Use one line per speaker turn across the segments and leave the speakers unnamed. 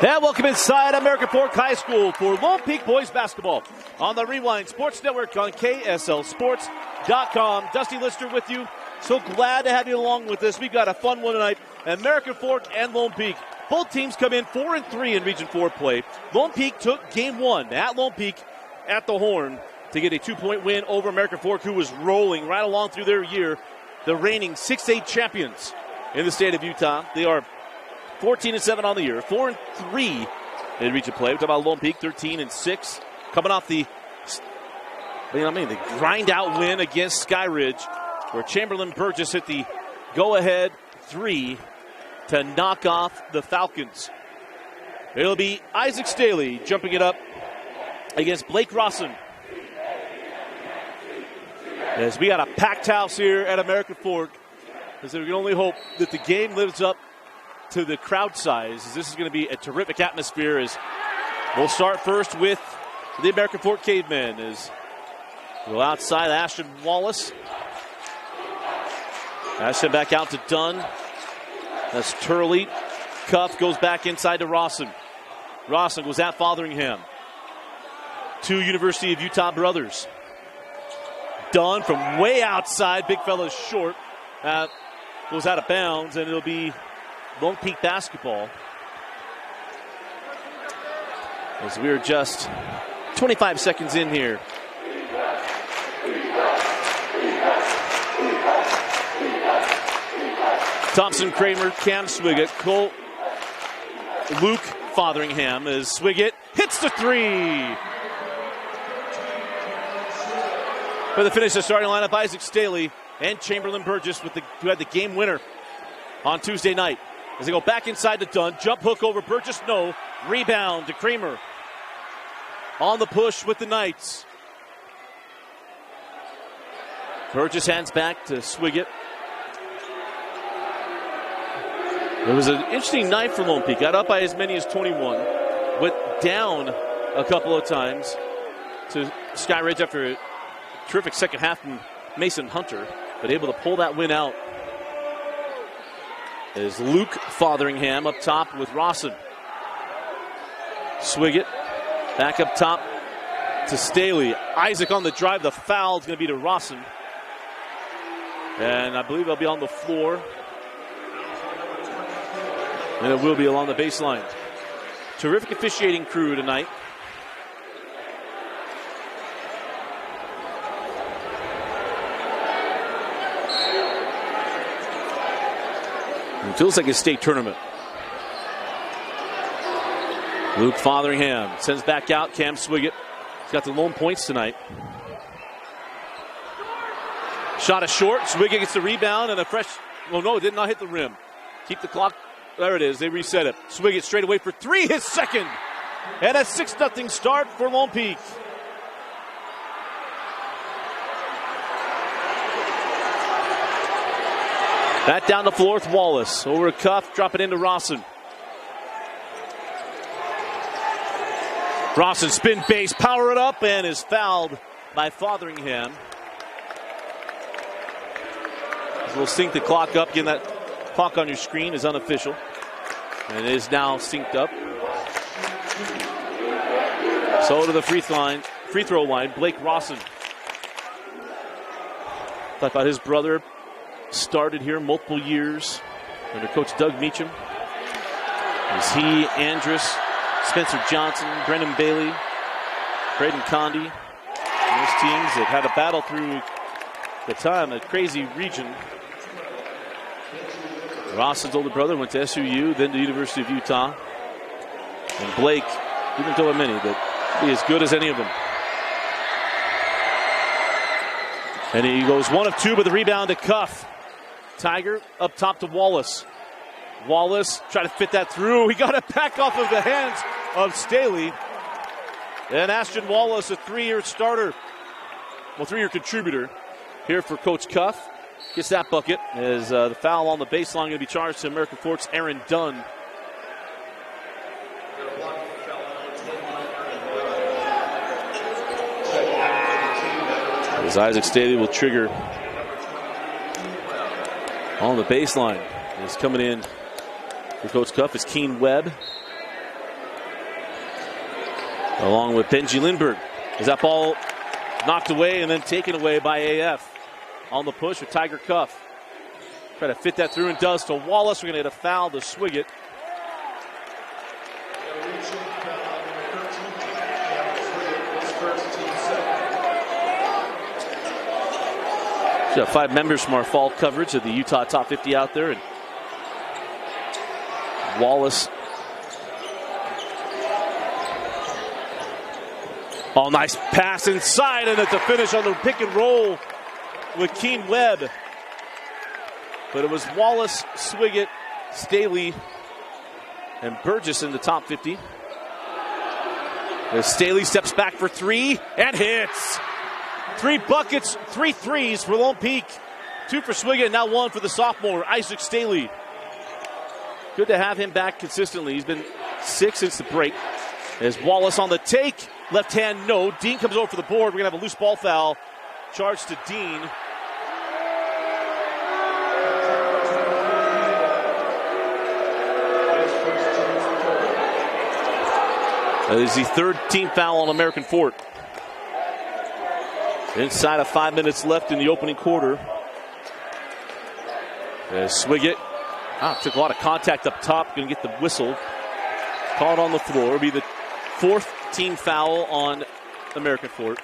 And welcome inside American Fork High School for Lone Peak Boys Basketball on the Rewind Sports Network on KSLSports.com. Dusty Lister with you. So glad to have you along with us. We got a fun one tonight. American Fork and Lone Peak. Both teams come in 4-3 in Region 4 play. Lone Peak took game one at Lone Peak at the Horn to get a 2-point win over American Fork, who was rolling right along through their year. The reigning 6A champions in the state of Utah. They are 14-7 on the year, 4-3 in region play. We're talking about Lone Peak, 13-6, coming off the grind-out win against Sky Ridge, where Chamberlain Burgess hit the go-ahead three to knock off the Falcons. It'll be Isaac Staley jumping it up against Blake Rawson. As we got a packed house here at American Fork, as we can only hope that the game lives up to the crowd size. This is going to be a terrific atmosphere. As we'll start first with the American Fork Cavemen. As go outside, Ashton Wallace. Ashton back out to Dunn. That's Turley. Cuff goes back inside to Rawson. Rawson goes at Fotheringham. Two University of Utah brothers. Dunn from way outside. Big fella's short. Goes out of bounds, and it'll be Lone Peak basketball. As we're just 25 seconds in here. Thompson, Kramer, Cam Swiggett, Luke Fotheringham as Swiggett hits the three. For the finish, the starting lineup, Isaac Staley and Chamberlain Burgess who had the game winner on Tuesday night. As they go back inside to Dunn. Jump hook over Burgess, no. Rebound to Kramer. On the push with the Knights. Burgess hands back to Swiggett. It was an interesting night for Lone Peak. Got up by as many as 21. Went down a couple of times to Sky Ridge after a terrific second half from Mason Hunter. But able to pull that win out. Is Luke Fotheringham up top with Rawson. Swiggett back up top to Staley. Isaac on the drive. The foul is going to be to Rawson. And I believe they'll be on the floor. And it will be along the baseline. Terrific officiating crew tonight. It feels like a state tournament. Luke Fotheringham sends back out. Cam Swiggett. He's got the lone points tonight. Shot is short. Swiggett gets the rebound and a fresh. Oh no, it did not hit the rim. Keep the clock. There it is. They reset it. Swiggett straight away for three. His second. And a 6-0 start for Lone Peak. Back down the floor with Wallace. Over a Cuff, drop it into Rawson. Rawson spin base, power it up, and is fouled by Fotheringham. We'll sync the clock up. Again, that clock on your screen is unofficial. And it is now synced up. So to the free throw line, Blake Rawson. Talk about his brother. Started here multiple years under Coach Doug Meacham. As he, Andrus, Spencer Johnson, Brendan Bailey, Braden Condi, those teams that had a battle through the time, a crazy region. Rawson's older brother went to SUU, then to the University of Utah. And Blake, he didn't go many, but be as good as any of them. And he goes 1 of 2 with a rebound to Cuff. Tiger up top to Wallace. Wallace tried to fit that through. He got it back off of the hands of Staley. And Ashton Wallace, a 3-year starter. Well, 3-year contributor here for Coach Cuff. Gets that bucket as the foul on the baseline going to be charged to American Fork's Aaron Dunn. As Isaac Staley will trigger on the baseline. Is coming in for Coach Cuff is Keen Webb. along with Benji Lindbergh. Is that ball knocked away and then taken away by AF on the push with Tiger Cuff. Try to fit that through and does to Wallace. We're going to get a foul to Swiggett. So 5 members from our fall coverage of the Utah Top 50 out there. And Wallace. Oh, nice pass inside, and it's a finish on the pick and roll with Keen Webb. But it was Wallace, Swiggett, Staley, and Burgess in the top 50. As Staley steps back for 3 and hits. 3 buckets, 3 threes for Lone Peak. 2 for Swiggett, now 1 for the sophomore, Isaac Staley. Good to have him back consistently. He's been sick since the break. As Wallace on the take. Left hand, no. Dean comes over for the board. We're going to have a loose ball foul. Charged to Dean. That is the 3rd team foul on American Fort. Inside of 5 minutes left in the opening quarter. As Swiggett took a lot of contact up top. Going to get the whistle. Called on the floor. It'll be the 4th team foul on American Fort.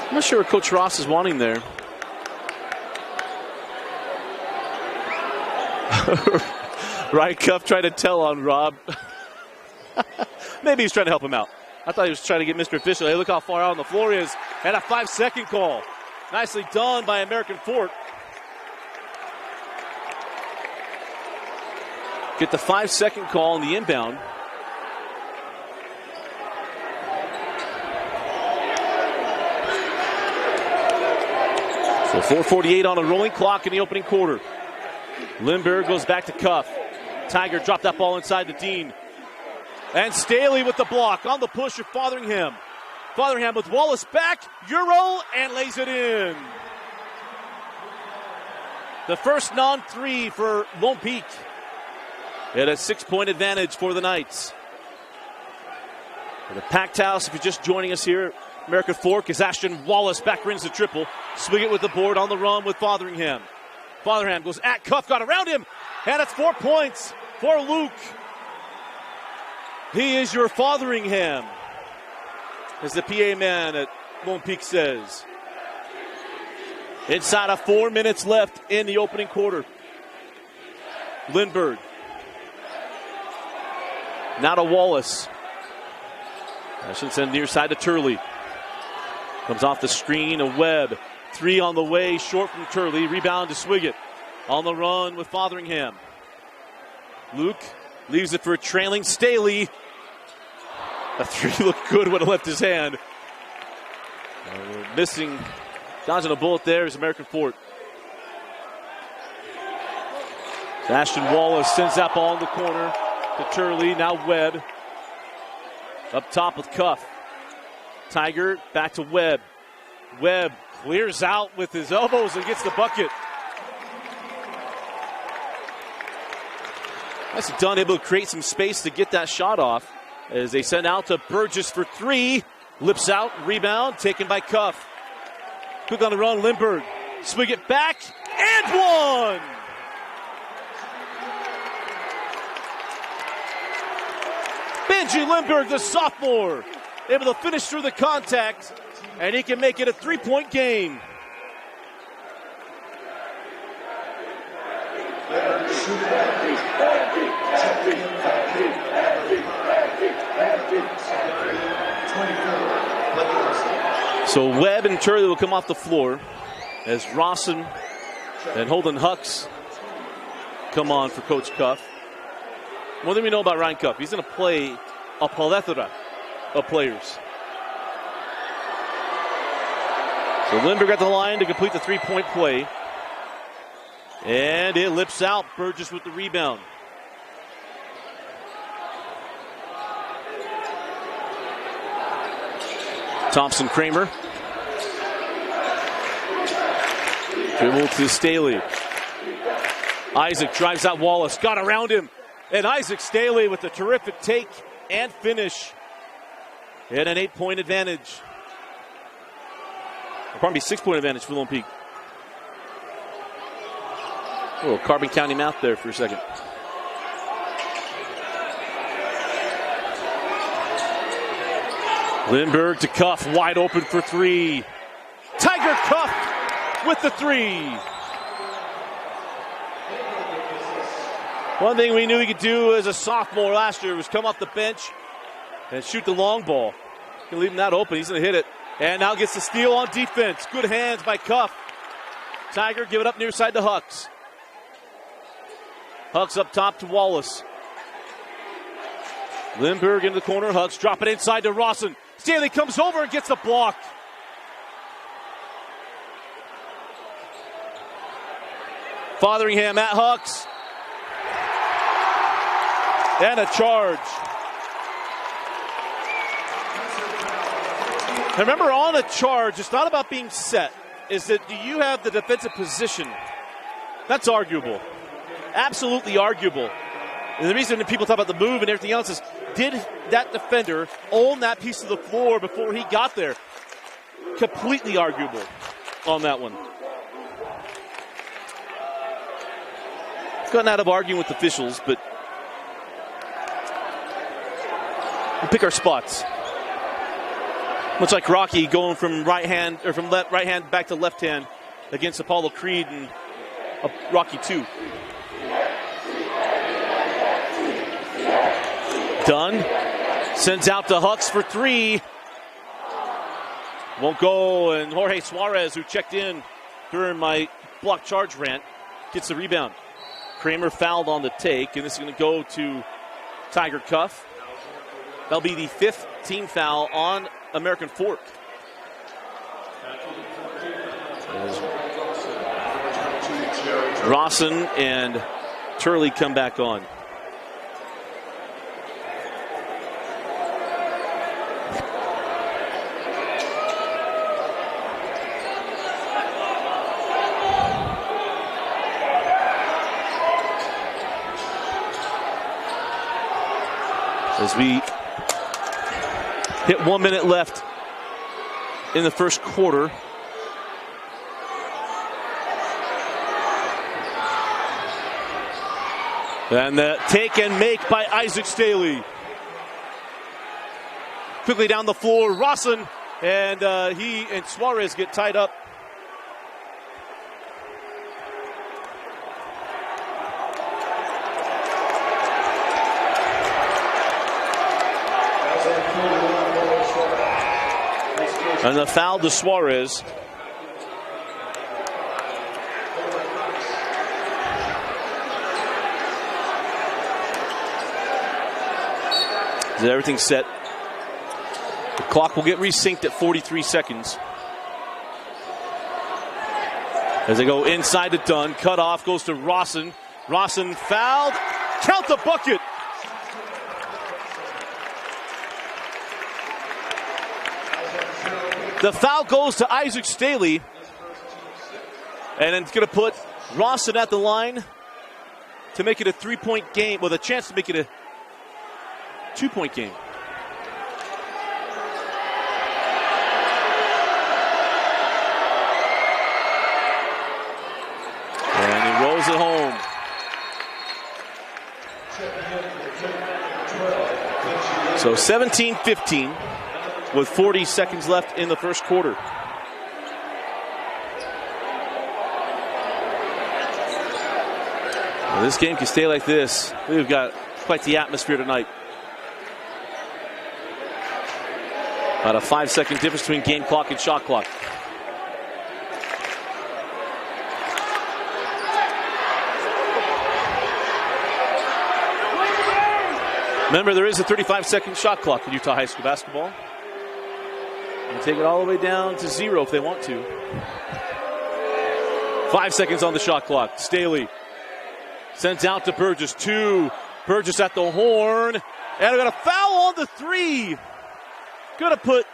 I'm not sure what Coach Ross is wanting there. Ryan Cuff tried to tell on Rob. Maybe he's trying to help him out. I thought he was trying to get Mr. Official. Hey, look how far out on the floor he is. And a 5-second call. Nicely done by American Fort. Get the 5-second call on the inbound. So 4:48 on a rolling clock in the opening quarter. Lindbergh goes back to Cuff. Tiger dropped that ball inside to Dean. And Staley with the block on the push of Fotheringham. Fotheringham with Wallace back, Euro, and lays it in. The first non-3 for Lone Peak. At a 6-point advantage for the Knights. For the packed house, if you're just joining us here, American Fork is Ashton Wallace back rings the triple. Swiggett with the board on the run with Fotheringham. Fotheringham goes at Cuff, got around him, and it's 4 points for Luke. He is your Fotheringham, as the PA man at Lone Peak says. Inside of 4 minutes left in the opening quarter. Lindbergh. Now to Wallace. Ashton near side to Turley. Comes off the screen, a Webb. 3 on the way, short from Turley. Rebound to Swiggett. On the run with Fotheringham. Luke leaves it for a trailing Staley. A 3 looked good when it left his hand. Missing, dodging a bullet there is American Fort. Ashton Wallace sends that ball in the corner to Turley. Now Webb. Up top with Cuff. Tiger back to Webb. Webb clears out with his elbows and gets the bucket. Nicely done, able to create some space to get that shot off. As they send out to Burgess for 3. Lips out, rebound, taken by Cuff. Quick on the run, Lindbergh. Swiggett back, and 1! Benji Lindbergh, the sophomore, able to finish through the contact, and he can make it a 3-point game. So Webb and Turley will come off the floor as Rawson and Holden Hucks come on for Coach Cuff. More than we know about Ryan Cuff, he's going to play a plethora of players. So Lindbergh at the line to complete the 3-point play. And it lips out. Burgess with the rebound. Thompson Kramer. Dribble to Staley. Isaac drives out Wallace. Got around him. And Isaac Staley with a terrific take and finish. And an 8-point advantage. Or probably 6-point advantage for Lone Peak. A little Carbon County math there for a second. Lindbergh to Cuff, wide open for three. Tiger Cuff with the three. One thing we knew he could do as a sophomore last year was come off the bench and shoot the long ball. You can leave him that open. He's going to hit it. And now gets the steal on defense. Good hands by Cuff. Tiger give it up near side to Hucks. Hucks up top to Wallace. Lindbergh into the corner. Hucks drop it inside to Rawson. Staley comes over and gets a block. Fotheringham at Hucks. And a charge. And remember, on a charge, it's not about being set. Is that do you have the defensive position? That's arguable. Absolutely arguable. And the reason that people talk about the move and everything else is, did that defender own that piece of the floor before he got there? Completely arguable on that one. Gotten out of arguing with officials, but we pick our spots. Much like Rocky going from right hand or from right hand back to left hand against Apollo Creed and Rocky 2. Dunn sends out to Hucks for three. Won't go, and Jorge Suarez, who checked in during my block charge rant, gets the rebound. Kramer fouled on the take, and this is going to go to Tiger Cuff. That'll be the 5th team foul on American Fork. As Rawson and Turley come back on. As we hit 1 minute left in the first quarter. And the take and make by Isaac Staley. Quickly down the floor, Rawson, and he and Suarez get tied up. And the foul to Suarez. Everything's set. The clock will get resynced at 43 seconds. As they go inside to Dunn. Cut off, goes to Rawson. Rawson fouled. Count the bucket. The foul goes to Isaac Staley. And it's going to put Rawson at the line to make it a 3-point game, with a chance to make it a 2-point game. And he rolls it home. So 17-15 with 40 seconds left in the first quarter. Well, this game can stay like this. We've got quite the atmosphere tonight. About a 5-second difference between game clock and shot clock. Remember, there is a 35-second shot clock in Utah High School basketball. And take it all the way down to 0 if they want to. 5 seconds on the shot clock. Staley sends out to Burgess. 2. Burgess at the horn. And we got a foul on the 3. Going to put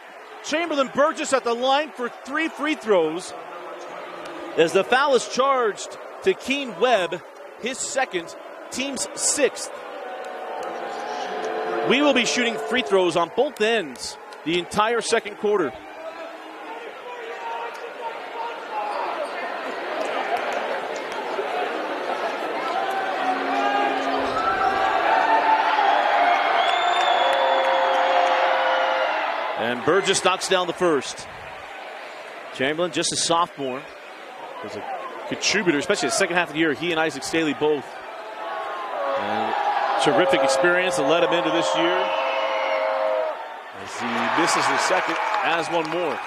Chamberlain Burgess at the line for 3 free throws. As the foul is charged to Keen Webb, his second, team's 6th. We will be shooting free throws on both ends the entire second quarter. And Burgess knocks down the first. Chamberlain, just a sophomore, was a contributor, especially the second half of the year. He and Isaac Staley both. And terrific experience that led him into this year. As he misses the second, adds one more.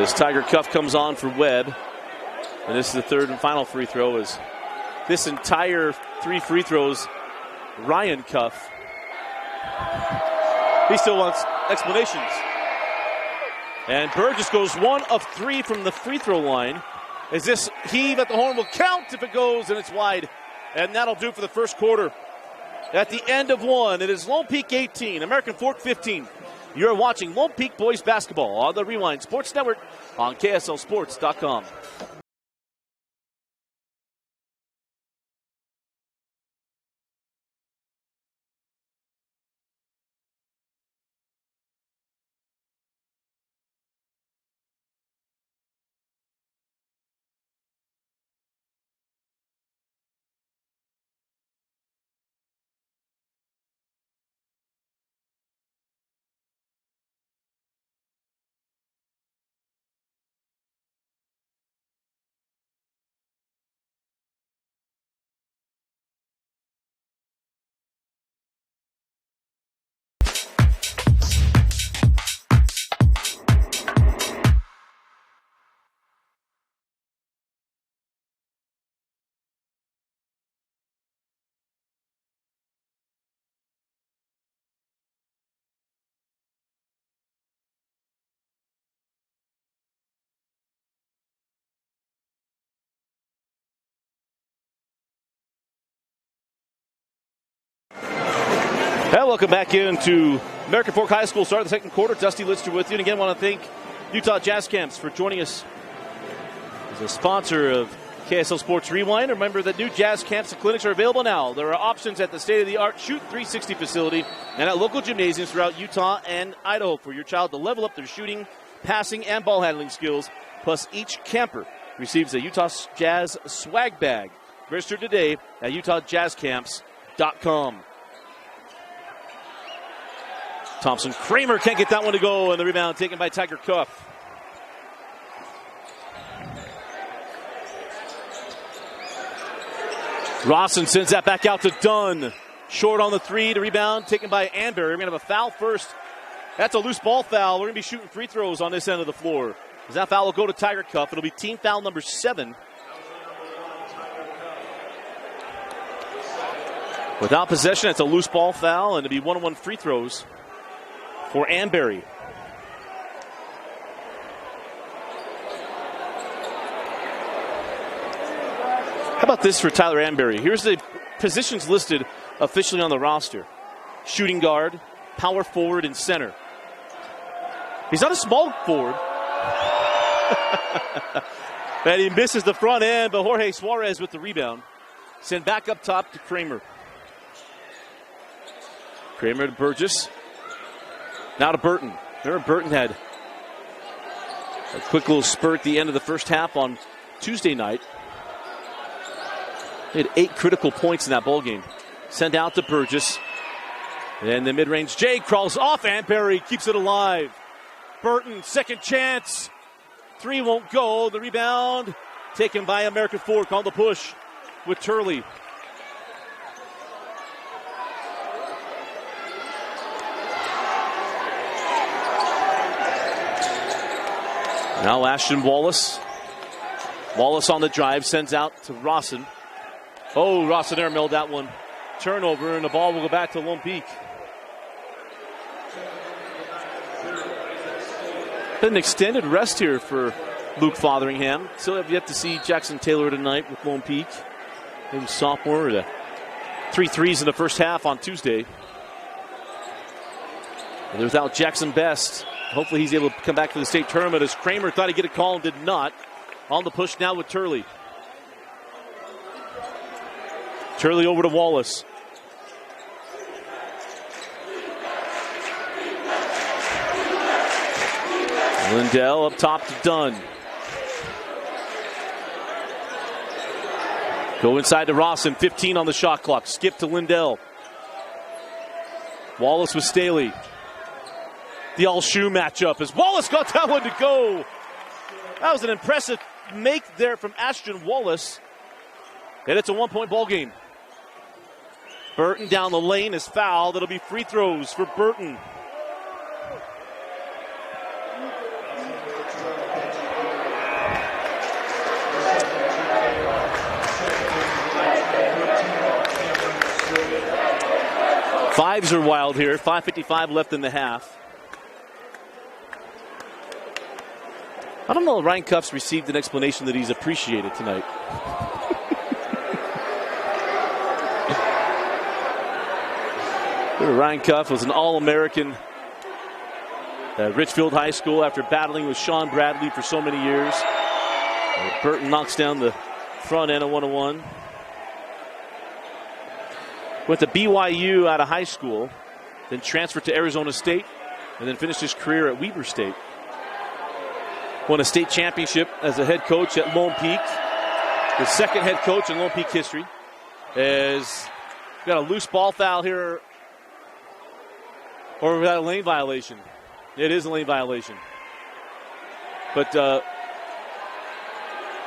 As Tiger Cuff comes on for Webb. And this is the third and final free throw. As this entire 3 free throws, Ryan Cuff, he still wants explanations. And Burgess goes 1 of 3 from the free throw line. As this heave at the horn will count if it goes, and it's wide. And that'll do for the first quarter. At the end of 1, it is Lone Peak 18, American Fork 15. You're watching Lone Peak Boys Basketball on the Rewind Sports Network on KSLSports.com. And welcome back into American Fork High School. Start of the second quarter. Dusty Lister with you. And again, want to thank Utah Jazz Camps for joining us as a sponsor of KSL Sports Rewind. Remember that new Jazz Camps and clinics are available now. There are options at the state-of-the-art Shoot 360 facility and at local gymnasiums throughout Utah and Idaho for your child to level up their shooting, passing, and ball handling skills. Plus, each camper receives a Utah Jazz swag bag. Register today at utahjazzcamps.com. Thompson Kramer can't get that one to go, and the rebound taken by Tiger Cuff. Rawson sends that back out to Dunn. Short on the 3, the rebound taken by Anberry. We're going to have a foul first. That's a loose ball foul. We're going to be shooting free throws on this end of the floor. As that foul will go to Tiger Cuff. It'll be team foul number 7. Without possession, it's a loose ball foul, and it'll be 1-on-1 free throws for Anberry. How about this for Tyler Anberry? Here's the positions listed officially on the roster. Shooting guard, power forward, and center. He's not a small forward. And he misses the front end, but Jorge Suarez with the rebound. Send back up top to Kramer. Kramer to Burgess. Now to Burton. Remember, Burton had a quick little spurt at the end of the first half on Tuesday night. He had 8 critical points in that ball game. Send out to Burgess. And the mid-range J crawls off. Anberry keeps it alive. Burton, second chance. 3 won't go. The rebound taken by American Fork on the push with Turley. Now Ashton Wallace. Wallace on the drive, sends out to Rawson. Oh, Rawson airmailed that one. Turnover, and the ball will go back to Lone Peak. An extended rest here for Luke Fotheringham. Still have yet to see Jackson Taylor tonight with Lone Peak. Maybe sophomore or the 3 threes in the first half on Tuesday. And they're without Jackson Best. Hopefully he's able to come back for the state tournament, as Kramer thought he'd get a call and did not. On the push now with Turley. Turley over to Wallace. Lindell up top to Dunn. Go inside to Rawson, 15 on the shot clock. Skip to Lindell. Wallace with Staley. The all-shoe matchup as Wallace got that one to go. That was an impressive make there from Ashton Wallace. And it's a 1-point ball game. Burton down the lane is fouled. It'll be free throws for Burton. Fives are wild here. 5:55 left in the half. I don't know if Ryan Cuffs received an explanation that he's appreciated tonight. Ryan Cuff was an All-American at Richfield High School after battling with Sean Bradley for so many years. Burton knocks down the front end of 101. Went to BYU out of high school, then transferred to Arizona State, and then finished his career at Weber State. Won a state championship as a head coach at Lone Peak. The second head coach in Lone Peak history. As got a loose ball foul here. Or was that a lane violation? It is a lane violation. But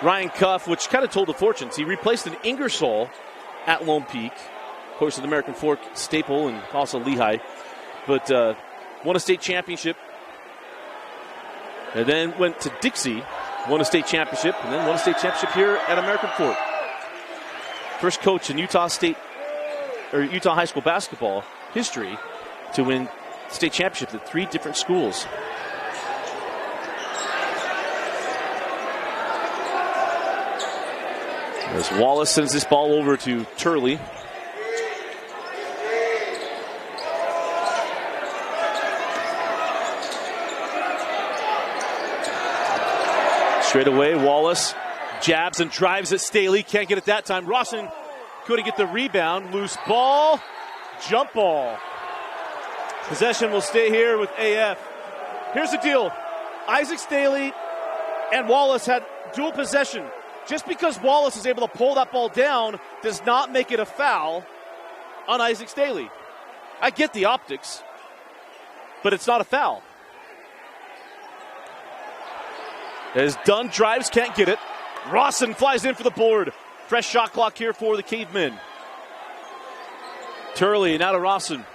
Ryan Cuff, which kind of told the fortunes, he replaced an Ingersoll at Lone Peak. Of course, an American Fork staple and also Lehigh. But won a state championship. And then went to Dixie, won a state championship, and then won a state championship here at American Fork. First coach in Utah high school basketball history to win state championships at 3 different schools. As Wallace sends this ball over to Turley. Straight away, Wallace jabs and drives at Staley. Can't get it that time. Rawson couldn't get the rebound. Loose ball. Jump ball. Possession will stay here with AF. Here's the deal. Isaac Staley and Wallace had dual possession. Just because Wallace is able to pull that ball down does not make it a foul on Isaac Staley. I get the optics, but it's not a foul. As Dunn drives, can't get it. Rawson flies in for the board. Fresh shot clock here for the Cavemen. Turley now to Rawson.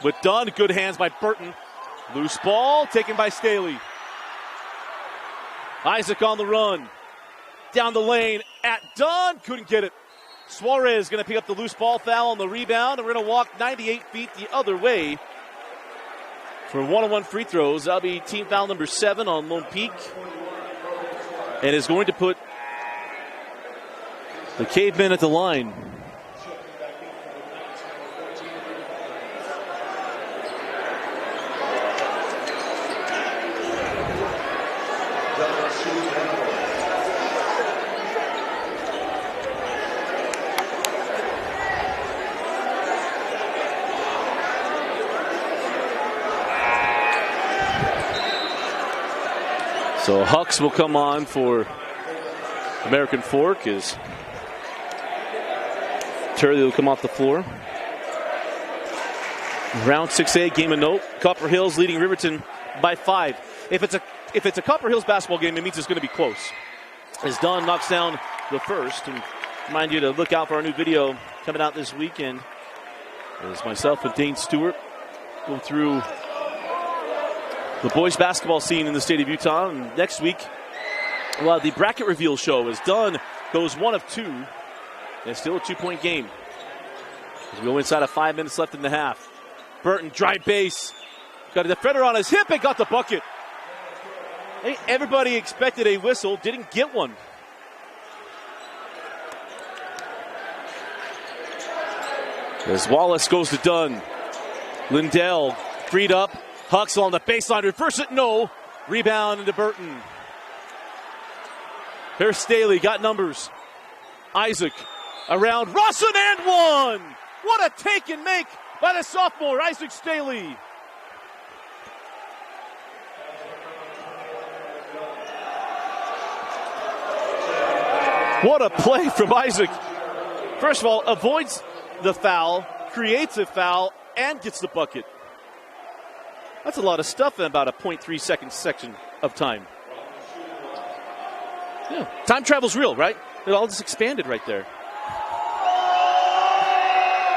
With Dunn, good hands by Burton. Loose ball taken by Staley. Isaac on the run. Down the lane at Dunn. Couldn't get it. Suarez going to pick up the loose ball foul on the rebound. And we're going to walk 98 feet the other way for 1-on-1 free throws. That'll be team foul number 7 on Lone Peak. And is going to put the Cavemen at the line. So Hucks will come on for American Fork as Turley will come off the floor. Round 6A, game of note. Copper Hills leading Riverton by 5. If it's a Copper Hills basketball game, it means it's going to be close. As Don knocks down the first, and remind you to look out for our new video coming out this weekend. As myself and Dane Stewart go through the boys basketball scene in the state of Utah. And next week, well, the bracket reveal show is done. Goes 1 of 2. And it's still a 2-point game. As we go inside of 5 minutes left in the half. Burton, drive base. Got a defender on his hip and got the bucket. I think everybody expected a whistle, didn't get one. As Wallace goes to Dunn. Lindell freed up. Huxell on the baseline. Reverse it. No. Rebound into Burton. Here's Staley. Got numbers. Isaac around Rawson and one. What a take and make by the sophomore, Isaac Staley. What a play from Isaac. First of all, avoids the foul, creates a foul, and gets the bucket. That's a lot of stuff in about a 0.3 second section of time. Yeah, time travel's real, right? It all just expanded right there.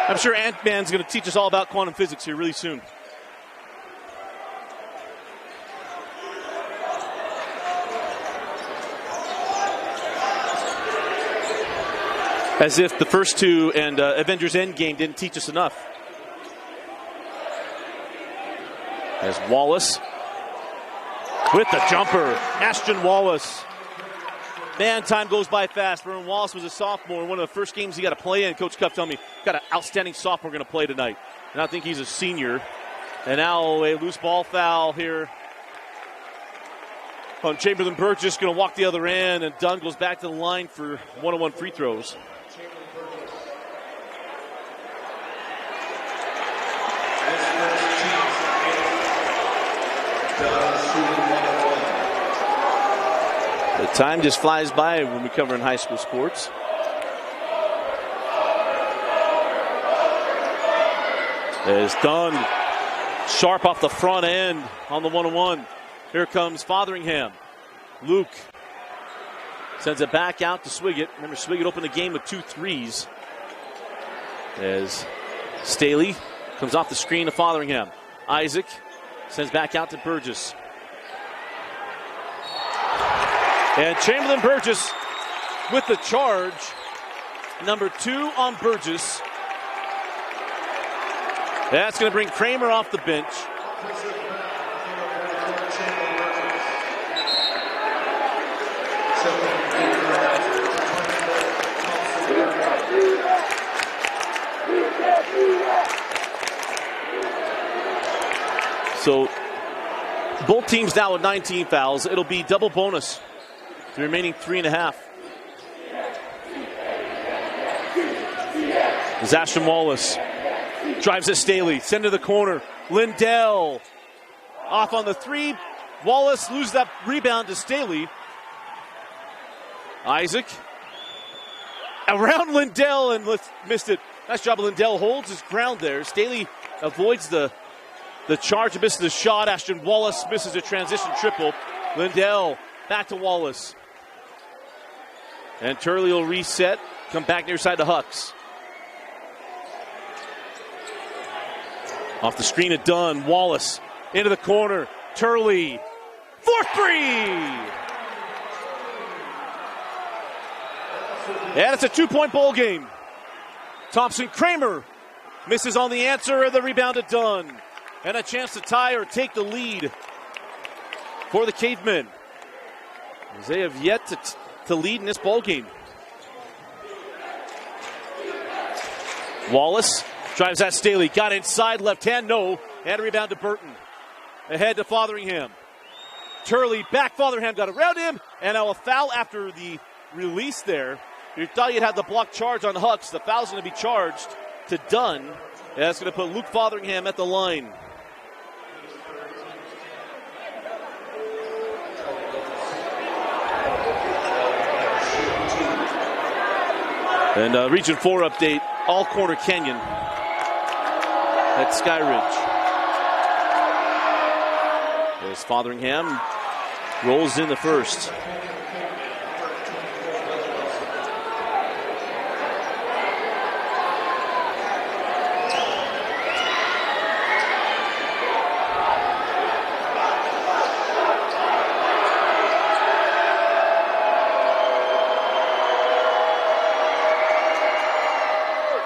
I'm sure Ant-Man's going to teach us all about quantum physics here really soon. As if the first two and Avengers Endgame didn't teach us enough. As Wallace with the jumper. Ashton Wallace. Man, time goes by fast. Vernon Wallace was a sophomore. One of the first games he got to play in. Coach Cuff told me, got an outstanding sophomore going to play tonight. And I think he's a senior. And now a loose ball foul here on Chamberlain Burgess. Going to walk the other end. And Dunn goes back to the line for one-on-one free throws. The time just flies by when we cover in high school sports. It's done. Sharp off the front end on the one-on-one. Here comes Fotheringham. Luke sends it back out to Swiggett. Remember, Swiggett opened the game with 2 threes. As Staley comes off the screen to Fotheringham. Isaac sends back out to Burgess. And Chamberlain Burgess with the charge. Number 2 on Burgess. That's going to bring Kramer off the bench. So both teams now with 19 fouls. It'll be double bonus. The remaining 3.5. As Ashton Wallace drives at Staley. Send to the corner. Lindell off on the 3. Wallace loses that rebound to Staley. Isaac around Lindell and missed it. Nice job. Lindell holds his ground there. Staley avoids the charge and misses the shot. Ashton Wallace misses a transition triple. Lindell back to Wallace. And Turley will reset. Come back near side to Hux. Off the screen at Dunn. Wallace into the corner. Turley. 4-3. And it's a 2-point ball game. Thompson Kramer misses on the answer and the rebound at Dunn. And a chance to tie or take the lead for the Cavemen, as they have yet to lead in this ball game. Wallace drives at Staley. Got inside, left hand, no. And a rebound to Burton. Ahead to Fotheringham. Turley back, Fotheringham got around him. And now a foul after the release there. You thought you'd have the block charge on Hux. The foul's going to be charged to Dunn. And that's going to put Luke Fotheringham at the line. And Region 4 update, all Corner Canyon at Sky Ridge. As Fotheringham rolls in the first.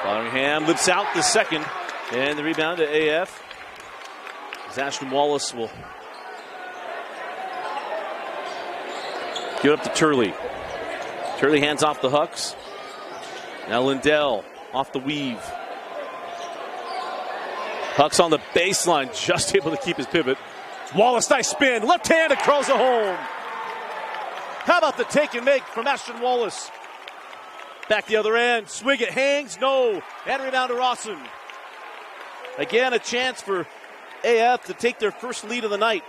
Fotheringham lifts out the second, and the rebound to AF. As Ashton Wallace will give it up to Turley. Turley hands off the Hux. Now Lindell off the weave. Huck's on the baseline, just able to keep his pivot. Wallace, nice spin. Left hand, and curls it home. How about the take and make from Ashton Wallace? Back the other end. Swig it, hangs, no. And rebound to Rawson. Again, a chance for AF to take their first lead of the night.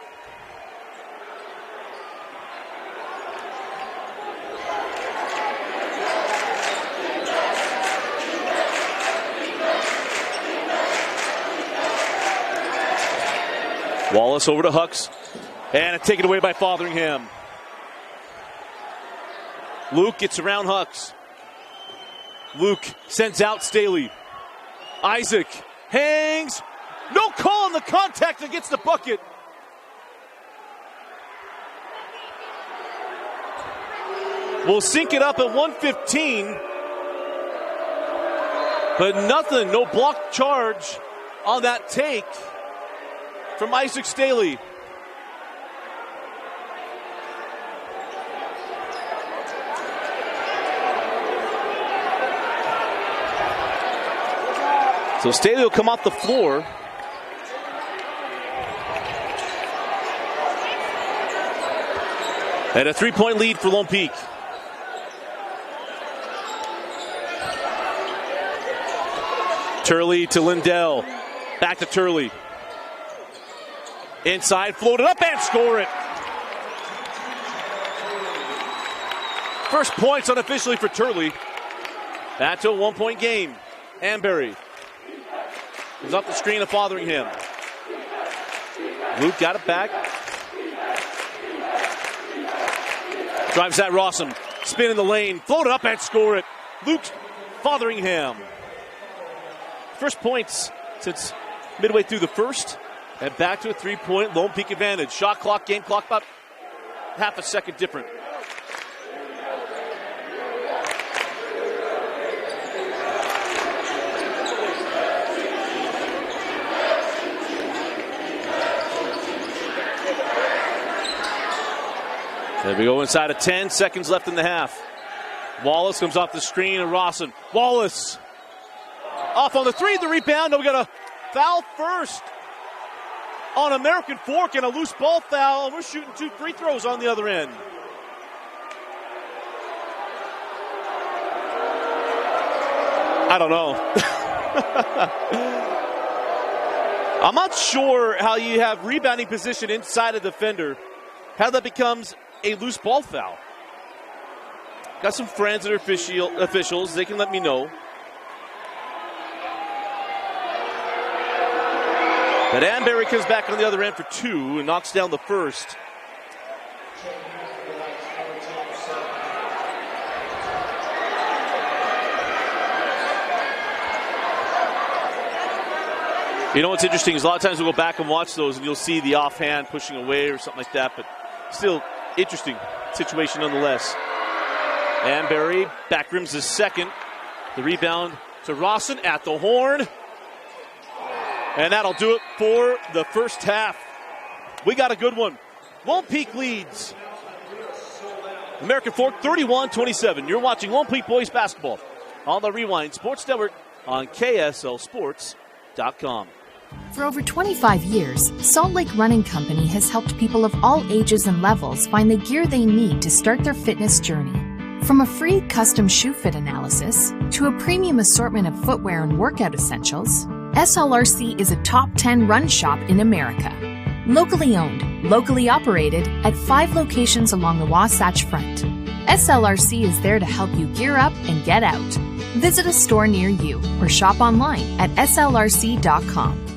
Wallace over to Hucks. And it's taken away by Fotheringham. Luke gets around Hucks. Luke sends out Staley. Isaac hangs. No call on the contact and gets the bucket. We'll sync it up at 1:15. But nothing, no block charge on that take from Isaac Staley. So Staley will come off the floor. And a three-point lead for Lone Peak. Turley to Lindell. Back to Turley. Inside, floated up and score it. First points unofficially for Turley. Back to a one-point game. Amberry comes off the screen of Fotheringham. Luke got it back. Drives at Rawson. Spin in the lane. Float it up and score it. Luke Fotheringham. First points since midway through the first. And back to a three-point Lone Peak advantage. Shot clock, game clock, about half a second different. There we go inside of 10 seconds left in the half. Wallace comes off the screen and Rawson. Wallace off on the three, the rebound. No, we got a foul first on American Fork and a loose ball foul. And we're shooting 2 free throws on the other end. I don't know. I'm not sure how you have rebounding position inside a defender, how that becomes a loose ball foul. Got some friends that are officials. They can let me know. But Amberry comes back on the other end for 2 and knocks down the first. You know what's interesting is a lot of times we'll go back and watch those and you'll see the offhand pushing away or something like that, but still interesting situation nonetheless. Amberry back rims his second. The rebound to Rawson at the horn. And that'll do it for the first half. We got a good one. Lone Peak leads American Fork 31-27. You're watching Lone Peak Boys Basketball on the Rewind Sports Network on KSLSports.com.
For over 25 years, Salt Lake Running Company has helped people of all ages and levels find the gear they need to start their fitness journey. From a free custom shoe fit analysis to a premium assortment of footwear and workout essentials, SLRC is a top 10 run shop in America. Locally owned, locally operated at 5 locations along the Wasatch Front. SLRC is there to help you gear up and get out. Visit a store near you or shop online at slrc.com.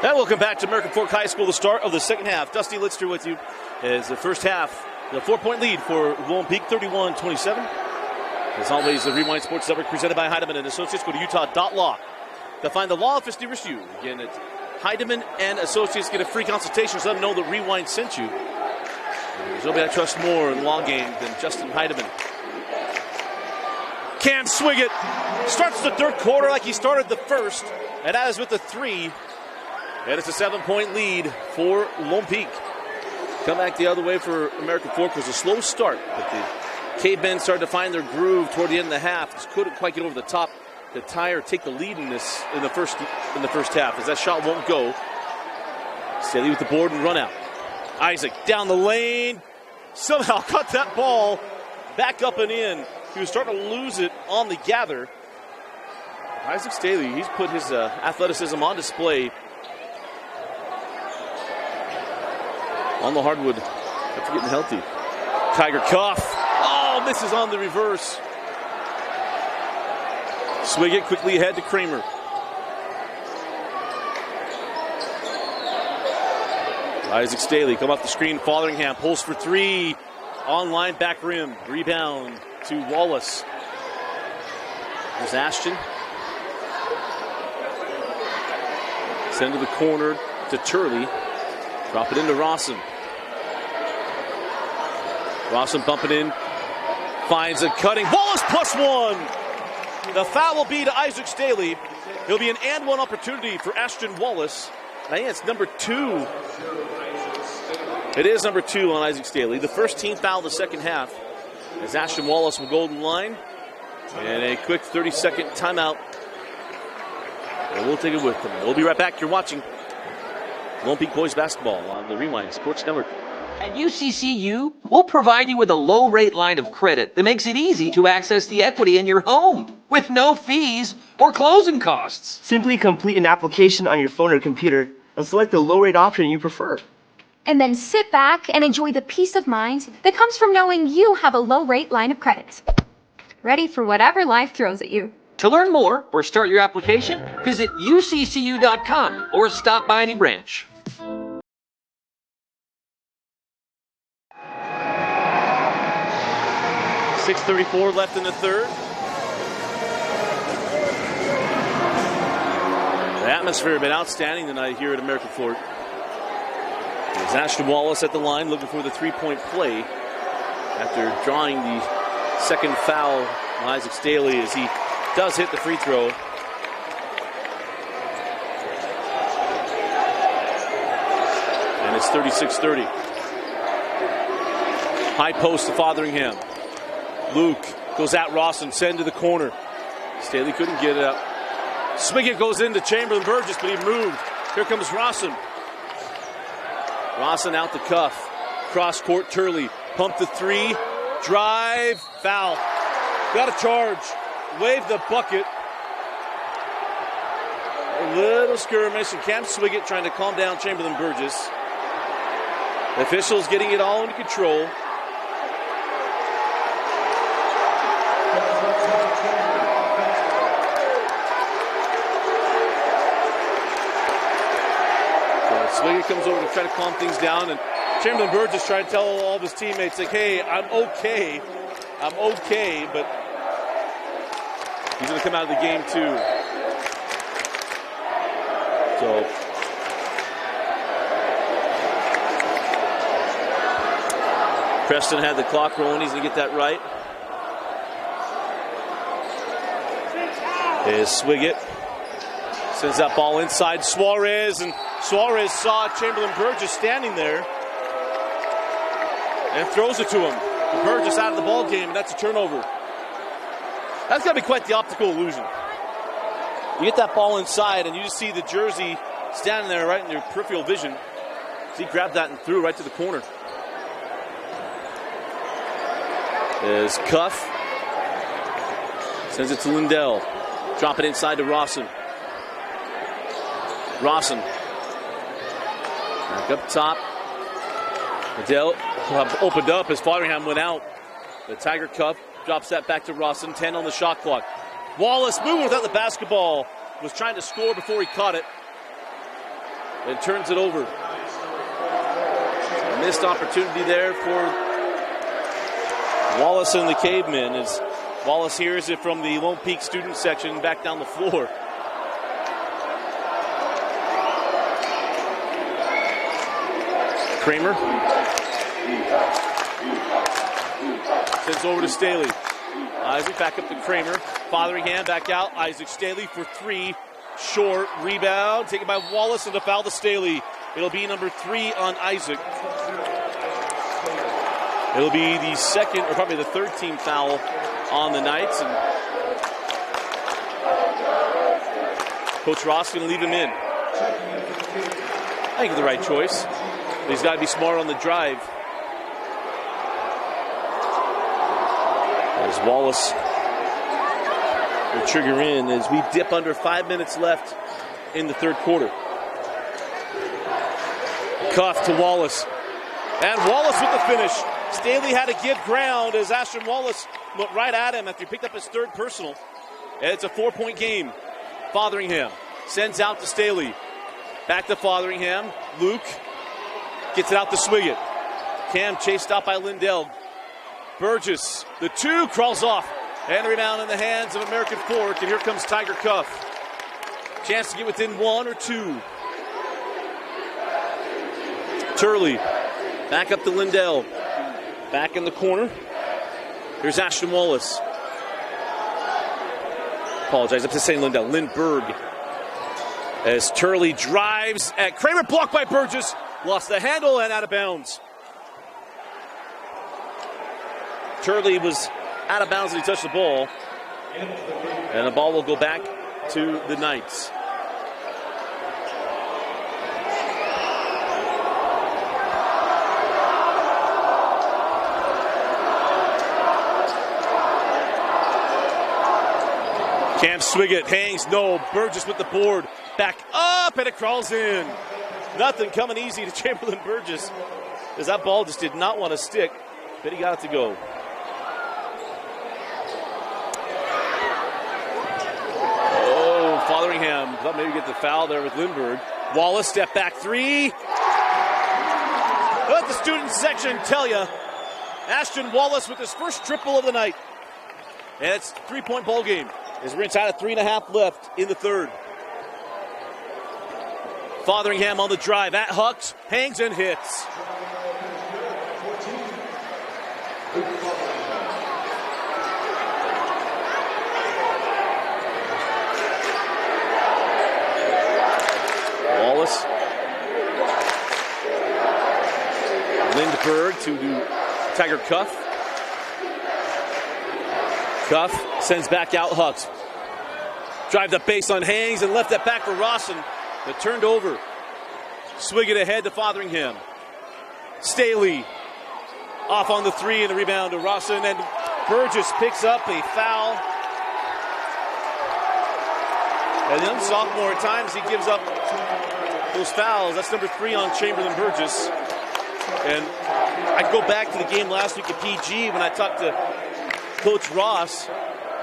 And welcome back to American Fork High School, the start of the second half. Dusty Litster with you as the first half, the 4-point lead for Lone Peak, 31-27. As always, the Rewind Sports Network presented by Heidemann and Associates. Go to utah.law to find the law office nearest you. Again, at Heidemann and Associates, get a free consultation so let them know that Rewind sent you. There's nobody I trust more in the law game than Justin Heidemann. Cam Swiggett starts the third quarter like he started the first, and that is with the 3. And it's a 7-point lead for Lone Peak. Come back the other way for American Fork. Was a slow start, but the Cavemen started to find their groove toward the end of the half. Just couldn't quite get over the top to tie or take the lead in the first half, as that shot won't go. Staley with the board and run out. Isaac down the lane, somehow caught that ball back up and in. He was starting to lose it on the gather. Isaac Staley, he's put his athleticism on display on the hardwood after getting healthy. Tiger Cuff. Oh, misses on the reverse. Swiggett quickly ahead to Kramer. Isaac Staley come off the screen. Fotheringham pulls for 3. Online back rim. Rebound to Wallace. There's Ashton. Send to the corner to Turley. Drop it into Rawson. Rawson bumping in. Finds a cutting. Wallace +1. The foul will be to Isaac Staley. It'll be an and one opportunity for Ashton Wallace. I think it's number 2. It is number 2 on Isaac Staley. The first team foul of the second half. As Ashton Wallace will go to the line. And a quick 30-second timeout. And we'll take it with them. We'll be right back. You're watching Lone Peak Boys Basketball on the Rewind Sports Network.
At UCCU, we'll provide you with a low-rate line of credit that makes it easy to access the equity in your home with no fees or closing costs.
Simply complete an application on your phone or computer and select the low-rate option you prefer.
And then sit back and enjoy the peace of mind that comes from knowing you have a low-rate line of credit. Ready for whatever life throws at you.
To learn more or start your application, visit uccu.com or stop by any branch.
.634 left in the third. The atmosphere has been outstanding tonight here at American Fork. There's Ashton Wallace at the line looking for the 3-point play after drawing the second foul on Isaac Staley as he does hit the free throw. And it's 36-30. High post to Fotheringham. Luke goes at Rawson, send to the corner. Staley couldn't get it up. Swiggett goes into Chamberlain Burgess, but he moved. Here comes Rawson. Rawson out the cuff. Cross court, Turley. Pump the 3. Drive. Foul. Got a charge. Wave the bucket. A little skirmish, and Cam Swiggett trying to calm down Chamberlain Burgess. The officials getting it all under control. Swiggett comes over to try to calm things down, and Chamberlain Burgess trying to tell all of his teammates, like, hey, I'm okay, but he's going to come out of the game too. So Preston had the clock rolling. He's going to get that right. Is Swiggett. Sends that ball inside Suarez, and Suarez saw Chamberlain Burgess standing there and throws it to him. Burgess out of the ball game, and that's a turnover. That's got to be quite the optical illusion. You get that ball inside, and you just see the jersey standing there right in your peripheral vision. So he grabbed that and threw it right to the corner. There's Cuff. Sends it to Lindell. Drop it inside to Rawson. Rawson. Back up top. Liddell opened up as Fotheringham went out. The Tiger Cuff drops that back to Rawson. 10 on the shot clock. Wallace moving without the basketball. Was trying to score before he caught it. and turns it over. A missed opportunity there for Wallace and the Cavemen as Wallace hears it from the Lone Peak student section back down the floor. Kramer sends over to Staley. Isaac back up to Kramer. Fotheringham back out. Isaac Staley for three. Short rebound taken by Wallace and a foul to Staley. It'll be number 3 on Isaac. It'll be the second, or probably the third team foul on the Knights. And Coach Ross going to leave him in. I think it's the right choice. But he's got to be smart on the drive. As Wallace will trigger in as we dip under 5 minutes left in the third quarter. Cuff to Wallace. And Wallace with the finish. Staley had to give ground as Ashton Wallace looked right at him after he picked up his third personal. And it's a 4-point game. Fotheringham sends out to Staley. Back to Fotheringham. Luke gets it out to Swiggett. Cam chased out by Lindell. Burgess, the 2, crawls off. And the rebound in the hands of American Fork. And here comes Tiger Cuff. Chance to get within 1 or 2. Turley back up to Lindell. Back in the corner. Here's Ashton Wallace. Apologize, I'm just saying Lindell. Lindbergh. As Turley drives at Kramer, blocked by Burgess. Lost the handle and out of bounds. Turley was out of bounds when he touched the ball. And the ball will go back to the Knights. Cam Swiggett hangs, no. Burgess with the board. Back up, and it crawls in. Nothing coming easy to Chamberlain Burgess, as that ball just did not want to stick, but he got it to go. Oh, Fotheringham thought maybe get the foul there with Lindbergh. Wallace, step back 3. Let the student section tell you, Ashton Wallace with his first triple of the night. And it's a 3-point ball game as we're inside of 3.5 left in the third. Fotheringham on the drive at Hucks, hangs and hits. Wallace. Lindbergh to Tiger Cuff. Cuff sends back out Hucks. Drive the baseline, hangs and left that back for Rawson. But turned over. Swiggett ahead to Fotheringham. Staley off on the 3 and the rebound to Rawson. And Burgess picks up a foul. And young sophomore, at times he gives up those fouls. That's number 3 on Chamberlain Burgess. And I go back to the game last week at PG when I talked to Coach Ross.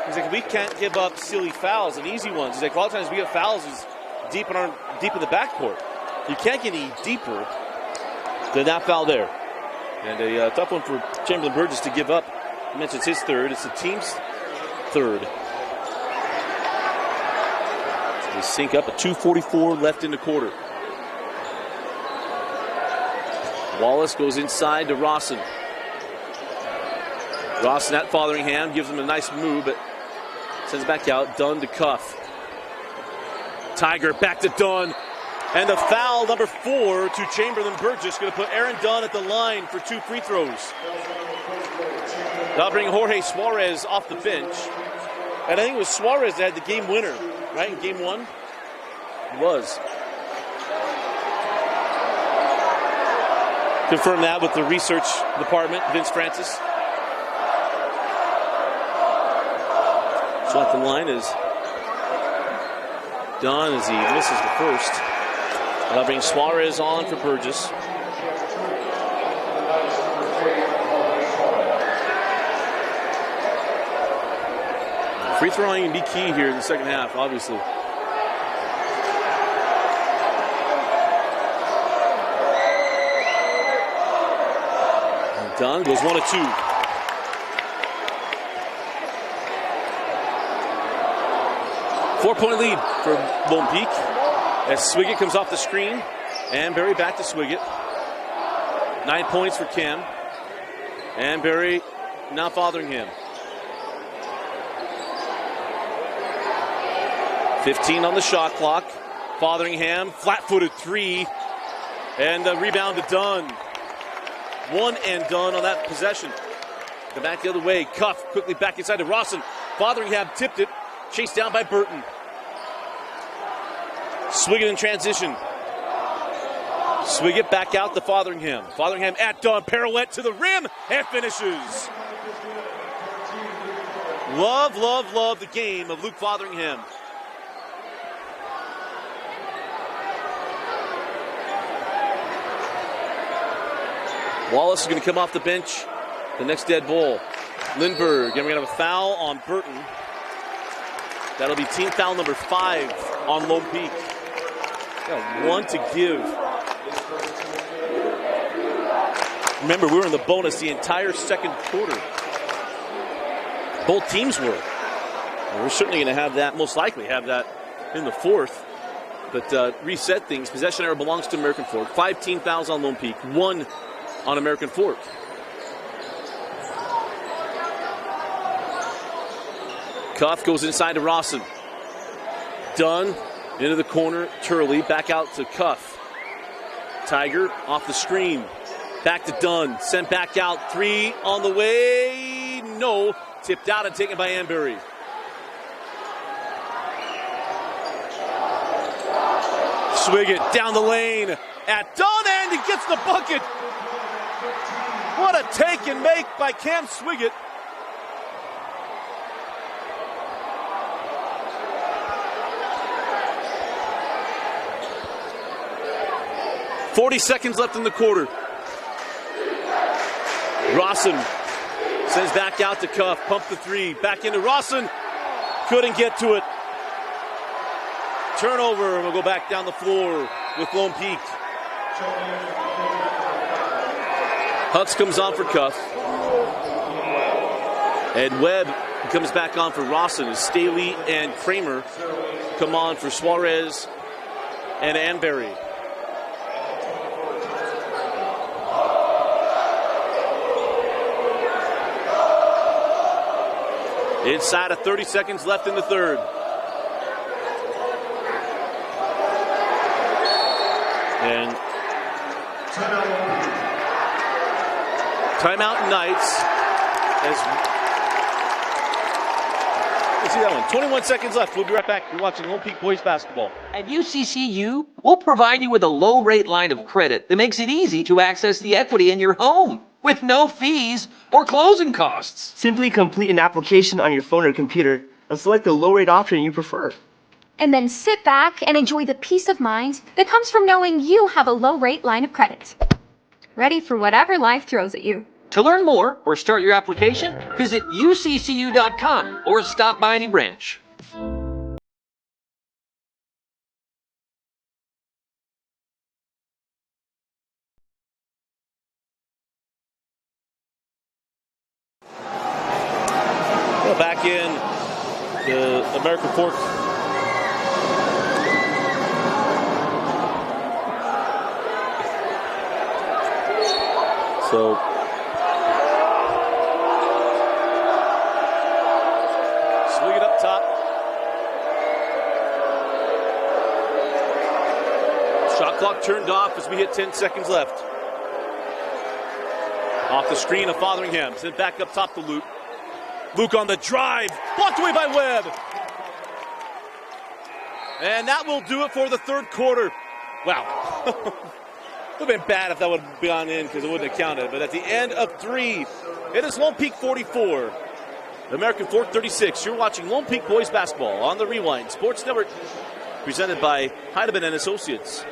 He's like, we can't give up silly fouls and easy ones. He's like, a lot of times we get fouls is deep in the backcourt. You can't get any deeper than that foul there. And a tough one for Chamberlain Burgess to give up. He mentions his third. It's the team's third. So they sync up at 2:44 left in the quarter. Wallace goes inside to Rawson. Rawson at Fotheringham, gives him a nice move, but sends back out. Dunn to Cuff. Tiger back to Dunn. And the foul, number 4, to Chamberlain Burgess. Going to put Aaron Dunn at the line for 2 free throws. That'll bring Jorge Suarez off the bench. And I think it was Suarez that had the game winner, right, in game 1? It was. Confirm that with the research department, Vince Francis. So at the line is Dunn as he misses the first. That'll bring Suarez on for Burgess. Free throwing can be key here in the second half, obviously. Dunn goes 1 of 2. Four-point lead for Lone Peak as Swiggett comes off the screen. Anberry back to Swiggett. 9 points for Cam. Anberry now Fotheringham. 15 on the shot clock. Fotheringham, flat-footed three. And the rebound to Dunn. One and done on that possession. Come back the other way. Cuff quickly back inside to Rawson. Fotheringham tipped it. Chased down by Burton. Swiggett in transition. Swiggett back out to Fotheringham. Fotheringham at Dunn. Pirouette to the rim and finishes. Love, love, love the game of Luke Fotheringham. Wallace is going to come off the bench. The next dead ball. Lindbergh, and we're going to have a foul on Burton. That'll be team foul number 5 on Lone Peak. Got 1 to give. Remember, we were in the bonus the entire second quarter. Both teams were. And we're certainly going to have that, most likely have that in the fourth. But reset things. Possession error belongs to American Fork. 5 team fouls on Lone Peak. 1 on American Fork. Cuff goes inside to Rawson. Dunn into the corner. Turley back out to Cuff. Tiger off the screen. Back to Dunn. Sent back out. 3 on the way. No. Tipped out and taken by Anberry. Swiggett down the lane at Dunn, and he gets the bucket. What a take and make by Cam Swiggett. .40 left in the quarter. Rawson sends back out to Cuff. Pump the 3. Back into Rawson. Couldn't get to it. Turnover, and we'll go back down the floor with Lone Peak. Hutz comes on for Cuff. And Webb comes back on for Rawson. Staley and Kramer come on for Suarez and Anberry. Inside of 30 seconds left in the third. And timeout Knights. Let's see that one. 21 seconds left. We'll be right back. You're watching Lone Peak Boys Basketball.
At UCCU, we'll provide you with a low-rate line of credit that makes it easy to access the equity in your home with no fees or closing costs.
Simply complete an application on your phone or computer and select the low-rate option you prefer.
And then sit back and enjoy the peace of mind that comes from knowing you have a low-rate line of credit. Ready for whatever life throws at you.
To learn more or start your application, visit uccu.com or stop by any branch.
Well, back in the American Fork. So swing it up top. Shot clock turned off as we hit 10 seconds left. Off the screen of Fotheringham. Sent back up top to Luke. Luke on the drive. Blocked away by Webb. And that will do it for the third quarter. Wow. It would have been bad if that would have gone in because it wouldn't have counted. But at the end of 3, it is Lone Peak 44, American Fork 36. You're watching Lone Peak Boys Basketball on the Rewind Sports Network, presented by Heidemann and Associates.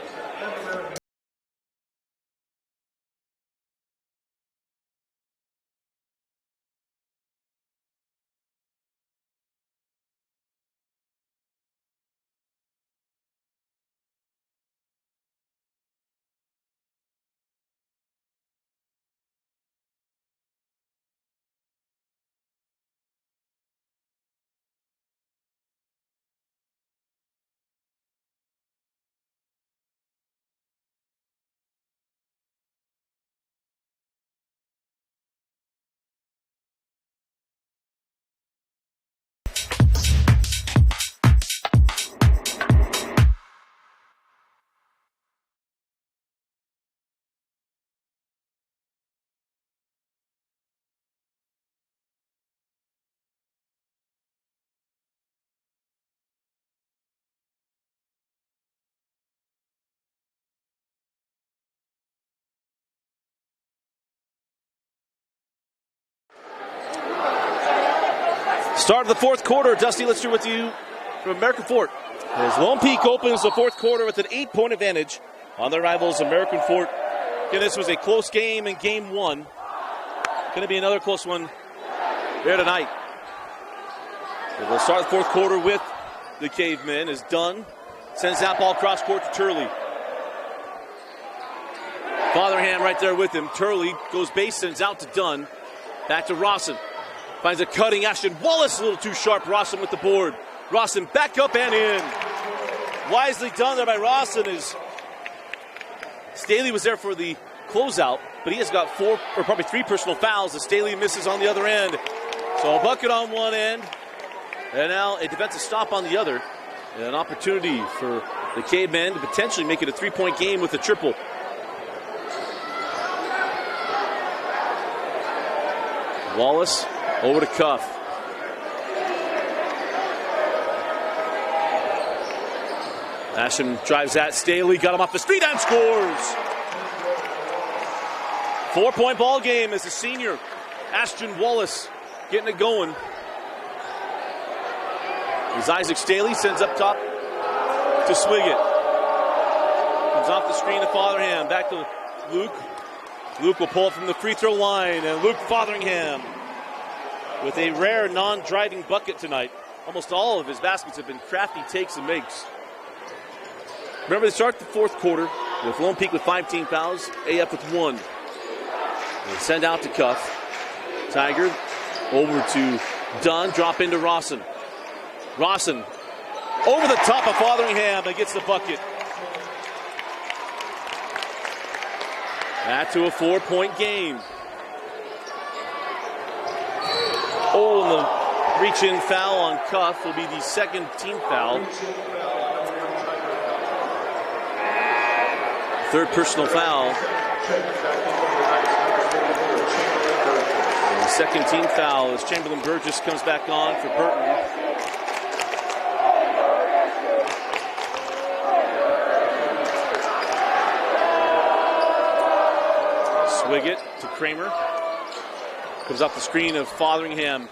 Start of the fourth quarter. Dusty, let's do with you from American Fort. As Lone Peak opens the fourth quarter with an 8-point advantage on their rivals, American Fort. Again, this was a close game in game one. Going to be another close one there tonight. We'll start the fourth quarter with the Cavemen as Dunn sends that ball across court to Turley. Fotheringham right there with him. Turley goes base, sends out to Dunn. Back to Rawson. Finds a cutting Ashton Wallace, a little too sharp. Rawson with the board. Rawson back up and in. Wisely done there by Rawson as Staley was there for the closeout, but he has got 4 or probably 3 personal fouls as Staley misses on the other end. So a bucket on one end, and now a defensive stop on the other. And an opportunity for the Cavemen to potentially make it a 3-point game with a triple. Wallace over to Cuff. Ashton drives at Staley, got him off the street and scores. 4-point ball game as the senior Ashton Wallace getting it going. As Isaac Staley sends up top to Swiggett. Comes off the screen to Fotheringham, back to Luke. Luke will pull it from the free throw line, and Luke Fotheringham with a rare non-driving bucket tonight. Almost all of his baskets have been crafty takes and makes. Remember, they start the fourth quarter with Lone Peak with 5 team fouls, AF with 1. They send out to Cuff. Tiger over to Dunn, drop into Rawson. Rawson over the top of Fotheringham and gets the bucket. That to a 4-point game. Oh, and the reach-in foul on Cuff will be the second team foul. Third personal foul. And the second team foul as Chamberlain Burgess comes back on for Burton. Swiggett to Kramer. Comes off the screen of Fotheringham.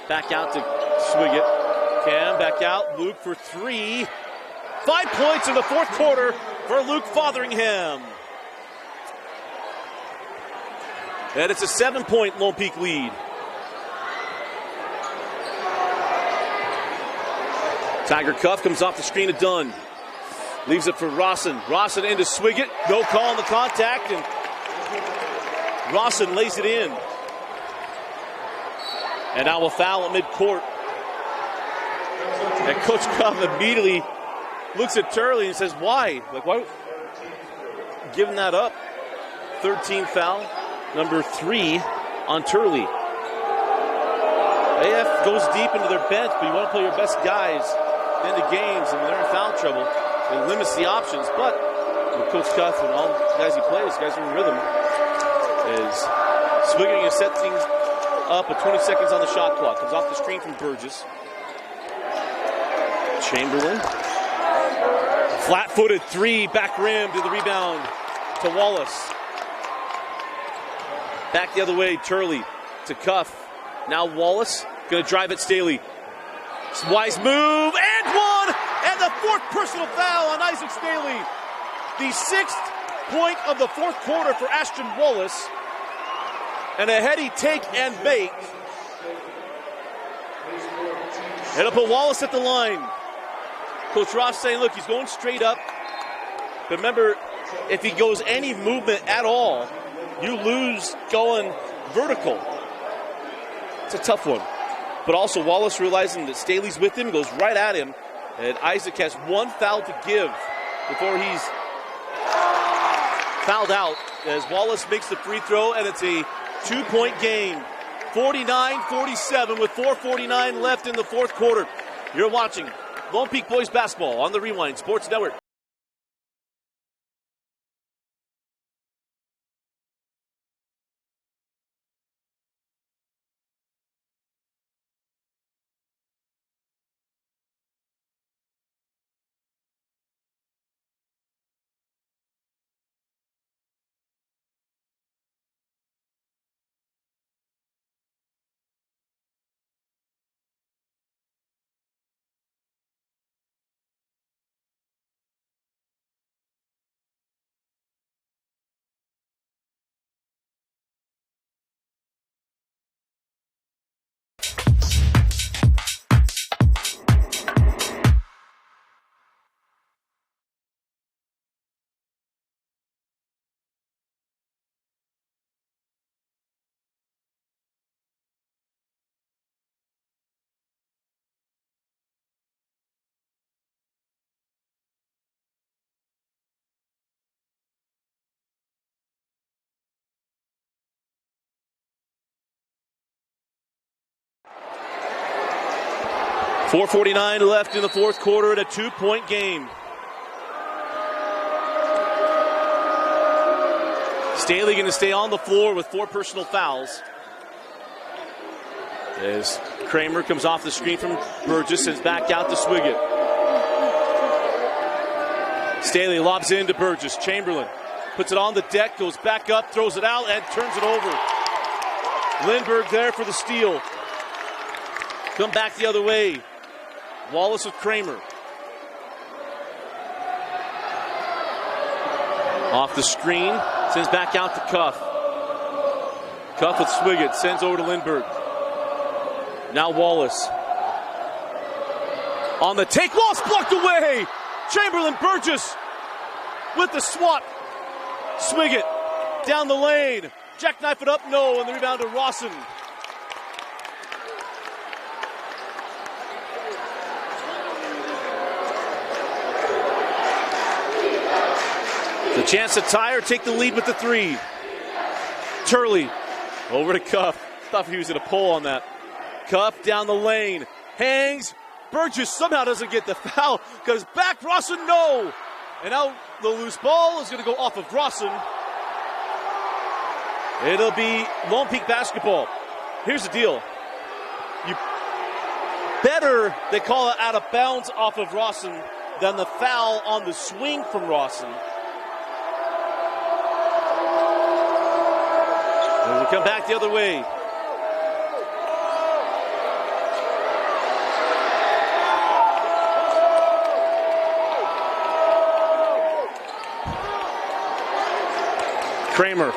Back out to Swiggett. Cam back out. Luke for 3. 5 points in the fourth quarter for Luke Fotheringham. And it's a 7-point Lone Peak lead. Tiger Cuff comes off the screen of Dunn. Leaves it for Rawson. Rawson into Swiggett. No call on the contact, and Rawson lays it in. And now a foul at midcourt. And Coach Cuff immediately looks at Turley and says, why? Like, why? Giving that up. Third team foul, number 3 on Turley. AF goes deep into their bench, but you want to play your best guys into games, and when they're in foul trouble, it limits the options. But with Coach Cuff and all the guys he plays, guys are in rhythm, is Swiggett to set things up with 20 seconds on the shot clock. Comes off the screen from Burgess. Chamberlain. Flat-footed 3, back rim to the rebound to Wallace. Back the other way, Turley to Cuff. Now Wallace going to drive at Staley. Wise move, and 1! And the 4th personal foul on Isaac Staley. The 6th point of the fourth quarter for Ashton Wallace. And a heady take and make. It'll put Wallace at the line. Coach Ross saying, look, he's going straight up. But remember, if he goes any movement at all, you lose going vertical. It's a tough one. But also Wallace realizing that Staley's with him, goes right at him. And Isaac has 1 foul to give before he's fouled out as Wallace makes the free throw, and it's a 2-point game. 49-47 with 4:49 left in the fourth quarter. You're watching Lone Peak Boys Basketball on the Rewind Sports Network. 4:49 left in the fourth quarter at a 2-point game. Staley going to stay on the floor with 4 personal fouls. As Kramer comes off the screen from Burgess, sends back out to Swiggett. Staley lobs into Burgess. Chamberlain puts it on the deck, goes back up, throws it out, and turns it over. Lindbergh there for the steal. Come back the other way. Wallace with Kramer. Off the screen, sends back out to Cuff. Cuff with Swiggett, sends over to Lindbergh. Now Wallace. On the take, Wallace blocked away! Chamberlain, Burgess with the swat. Swiggett down the lane. Jackknife it up, no, and the rebound to Rawson. The chance to tie or take the lead with the 3. Turley over to Cuff. Thought he was going to pull on that. Cuff down the lane. Hangs. Burgess somehow doesn't get the foul. Goes back. Rawson, no. And now the loose ball is going to go off of Rawson. It'll be Lone Peak basketball. Here's the deal. You better they call it out of bounds off of Rawson than the foul on the swing from Rawson. We'll come back the other way. Kramer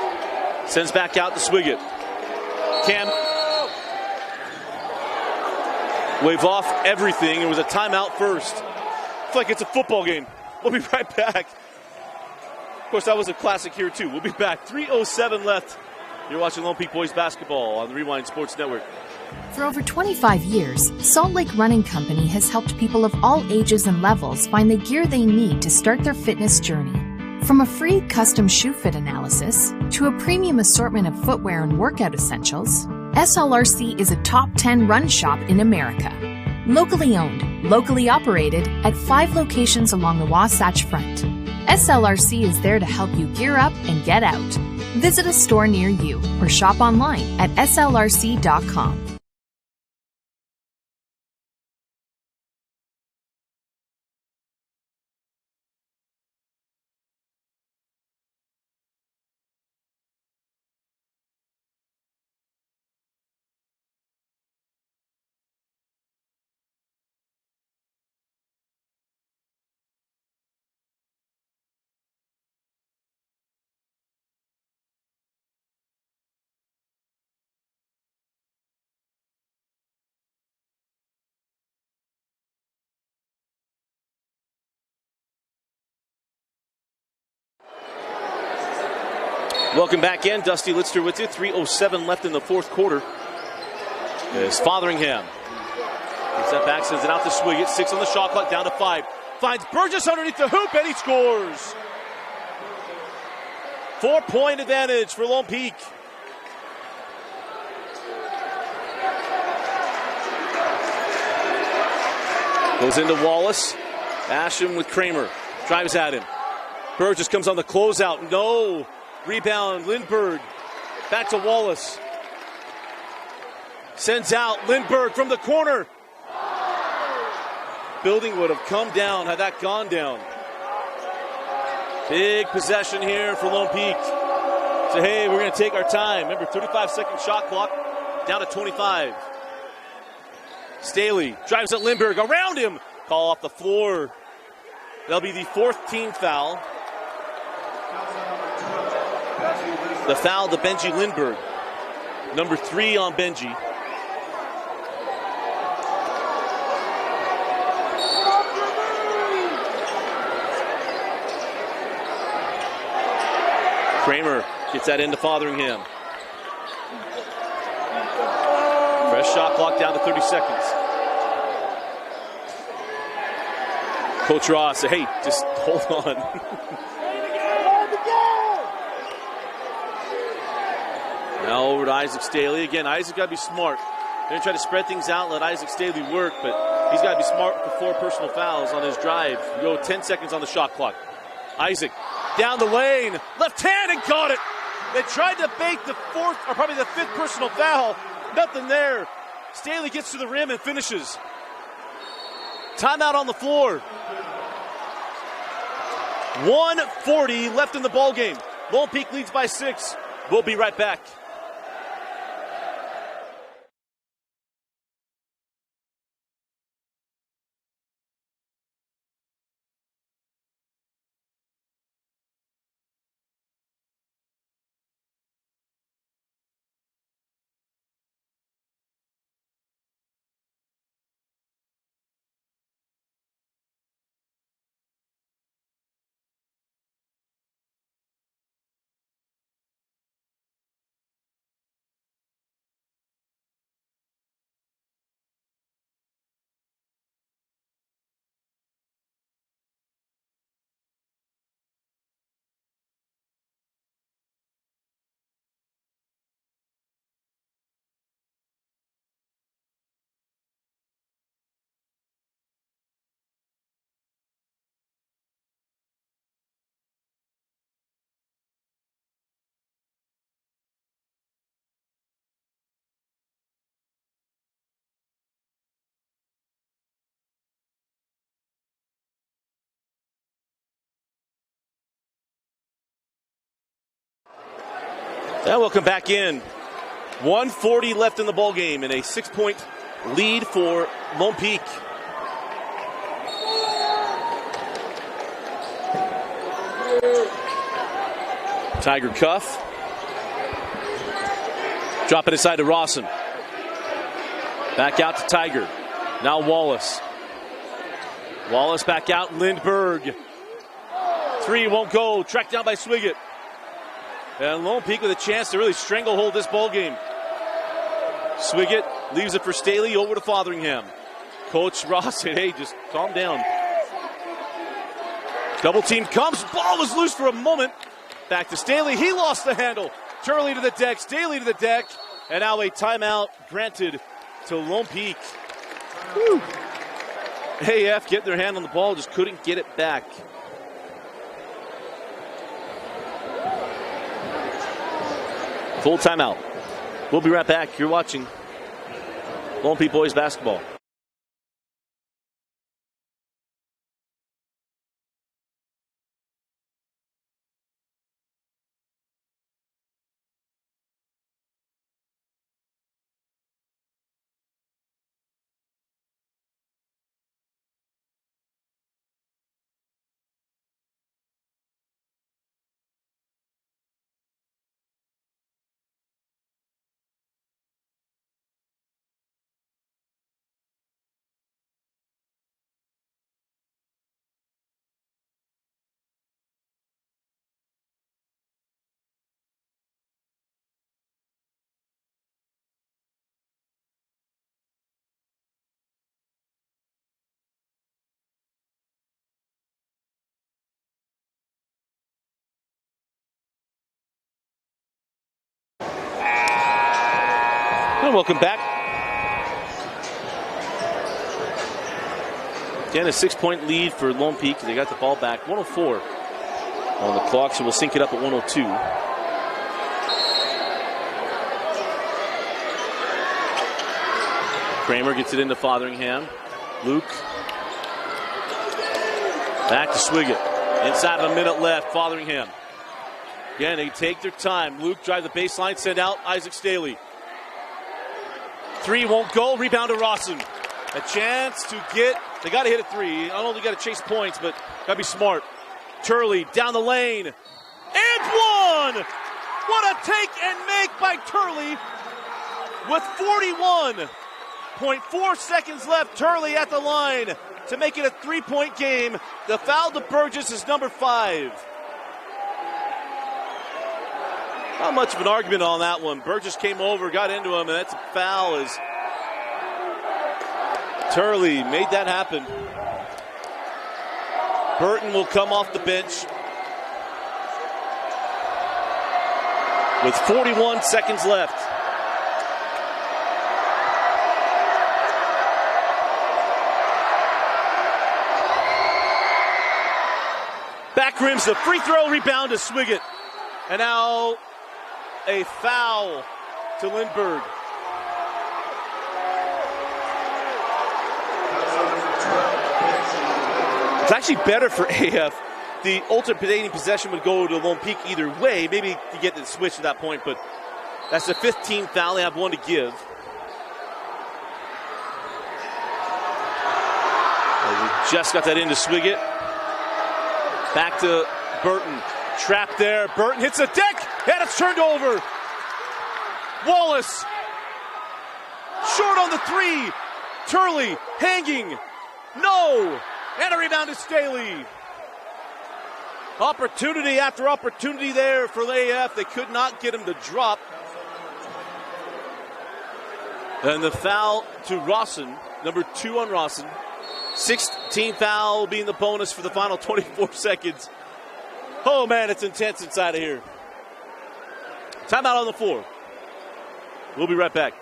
sends back out to Swiggett. Cam wave off everything. It was a timeout first. It's like it's a football game. We'll be right back. Of course, that was a classic here, too. We'll be back. 3:07 left. You're watching Lone Peak Boys basketball on the Rewind Sports Network.
For over 25 years, Salt Lake Running Company has helped people of all ages and levels find the gear they need to start their fitness journey. From a free custom shoe fit analysis to a premium assortment of footwear and workout essentials, SLRC is a top 10 run shop in America. Locally owned, locally operated at 5 locations along the Wasatch Front. SLRC is there to help you gear up and get out. Visit a store near you or shop online at slrc.com.
Welcome back in. Dusty Litster with you. 3:07 left in the fourth quarter. As Fotheringham gets that back, sends it out to Swiggett. 6 on the shot clock, down to 5. Finds Burgess underneath the hoop, and he scores. 4-point advantage for Lone Peak. Goes into Wallace. Asham with Kramer. Drives at him. Burgess comes on the closeout. No. Rebound, Lindbergh. Back to Wallace. Sends out Lindbergh from the corner. Building would have come down had that gone down. Big possession here for Lone Peak. So, hey, we're going to take our time. Remember, 35-second shot clock, down to 25. Staley drives at Lindbergh. Around him. Call off the floor. That'll be the 4th team foul. The foul to Benji Lindbergh. Number 3 on Benji. Kramer gets that into Fotheringham. Fresh shot clock down to 30 seconds. Coach Ross said, hey, just hold on. Now over to Isaac Staley. Again, Isaac got to be smart. They're going to try to spread things out, let Isaac Staley work, but He's got to be smart with 4 personal fouls on his drive. You go 10 seconds on the shot clock. Isaac down the lane, left hand, and got it. They tried to bait the 4th, or probably the 5th personal foul. Nothing there. Staley gets to the rim and finishes. Timeout on the floor. 1:40 left in the ball game. Lone Peak leads by 6. We'll be right back. And welcome back in. 1:40 left in the ball game and a 6-point lead for Lone Peak. Tiger cuff. Drop it inside to Rawson. Back out to Tiger. Now Wallace. Wallace back out. Lindbergh. 3 won't go. Tracked down by Swiggett. And Lone Peak with a chance to really stranglehold this ball game. Swiggett leaves it for Staley over to Fotheringham. Coach Ross said, hey, just calm down. Double team comes. Ball was loose for a moment. Back to Staley. He lost the handle. Turley to the deck. Staley to the deck. And now a timeout granted to Lone Peak. Whew. AF getting their hand on the ball, just couldn't get it back. Full timeout. We'll be right back. You're watching Lone Peak Boys Basketball. And welcome back. Again, a 6-point lead for Lone Peak. They got the ball back. 104 on the clock, so we'll sync it up at 102. Kramer gets it into Fotheringham. Luke. Back to Swiggett. Inside of a minute left, Fotheringham. Again, they take their time. Luke drive the baseline, send out Isaac Staley. 3 won't go. Rebound to Rawson. A chance to get. They got to hit a 3. I don't know if they got to chase points, but got to be smart. Turley down the lane. And one! What a take and make by Turley. With 41.4 seconds left, Turley at the line to make it a 3-point game. The foul to Burgess is number 5. Not much of an argument on that one. Burgess came over, got into him, and that's a foul as Turley made that happen. Burton will come off the bench with 41 seconds left. Back rims the free throw, rebound to Swiggett. And now a foul to Lindbergh. It's actually better for AF. The alternating possession would go to Lone Peak either way. Maybe to get the switch at that point, but that's the 15th foul. They have one to give. They just got that into Swiggett. Back to Burton. Trapped there. Burton hits the deck, and it's turned over. Wallace. Short on the three. Turley hanging. No. And a rebound to Staley. Opportunity after opportunity there for AF. They could not get him to drop. And the foul to Rawson, number 2 on Rawson. 16th foul being the bonus for the final 24 seconds. Oh, man, it's intense inside of here. Timeout on the floor. We'll be right back.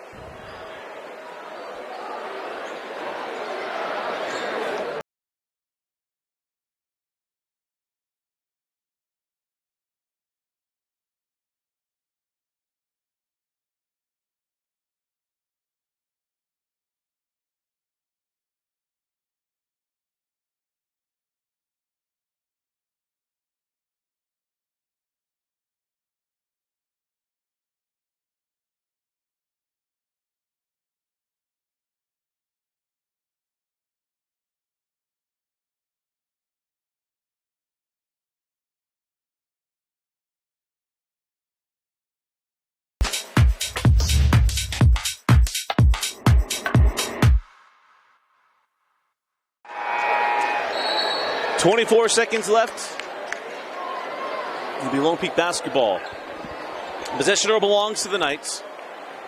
.24 seconds left. It'll be Lone Peak basketball. Possession arrow belongs to the Knights.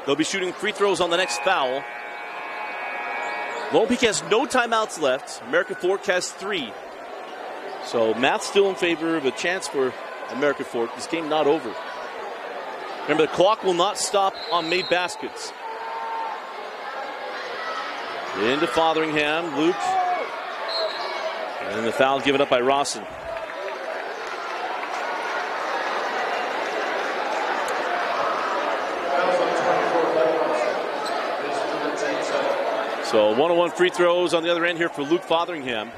They'll be shooting free throws on the next foul. Lone Peak has no timeouts left. American Fork has 3. So math's still in favor of a chance for American Fork. This game not over. Remember, the clock will not stop on made baskets. Into Fotheringham, Luke. And the foul given up by Rawson. So 1-on-1 free throws on the other end here for Luke Fotheringham.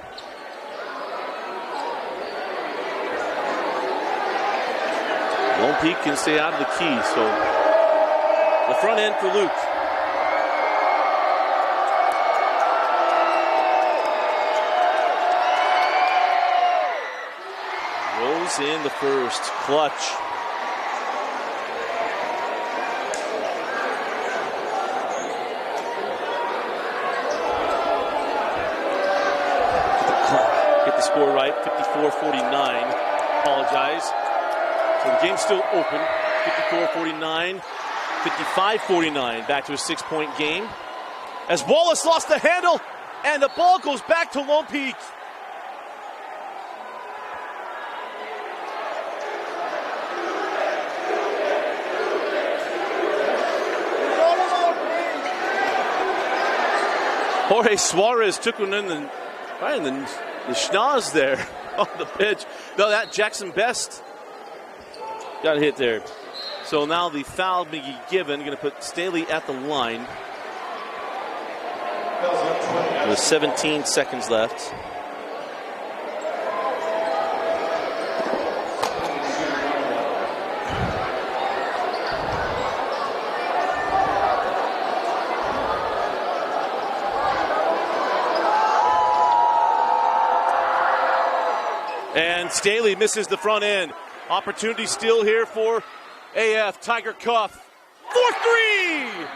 Lone Peak can stay out of the key, so the front end for Luke. Rolls in the first, clutch. Get the score right, 54-49. Apologize. So the game's still open, 54-49, 55-49, back to a 6-point game. As Wallace lost the handle, and the ball goes back to Lone Peak. Jorge Suarez took one in the schnoz there on the pitch. No, that Jackson Best got hit there. So now the foul being given. Going to put Staley at the line. With 17 seconds left. And Staley misses the front end. Opportunity still here for AF. Tiger Cuff for 3!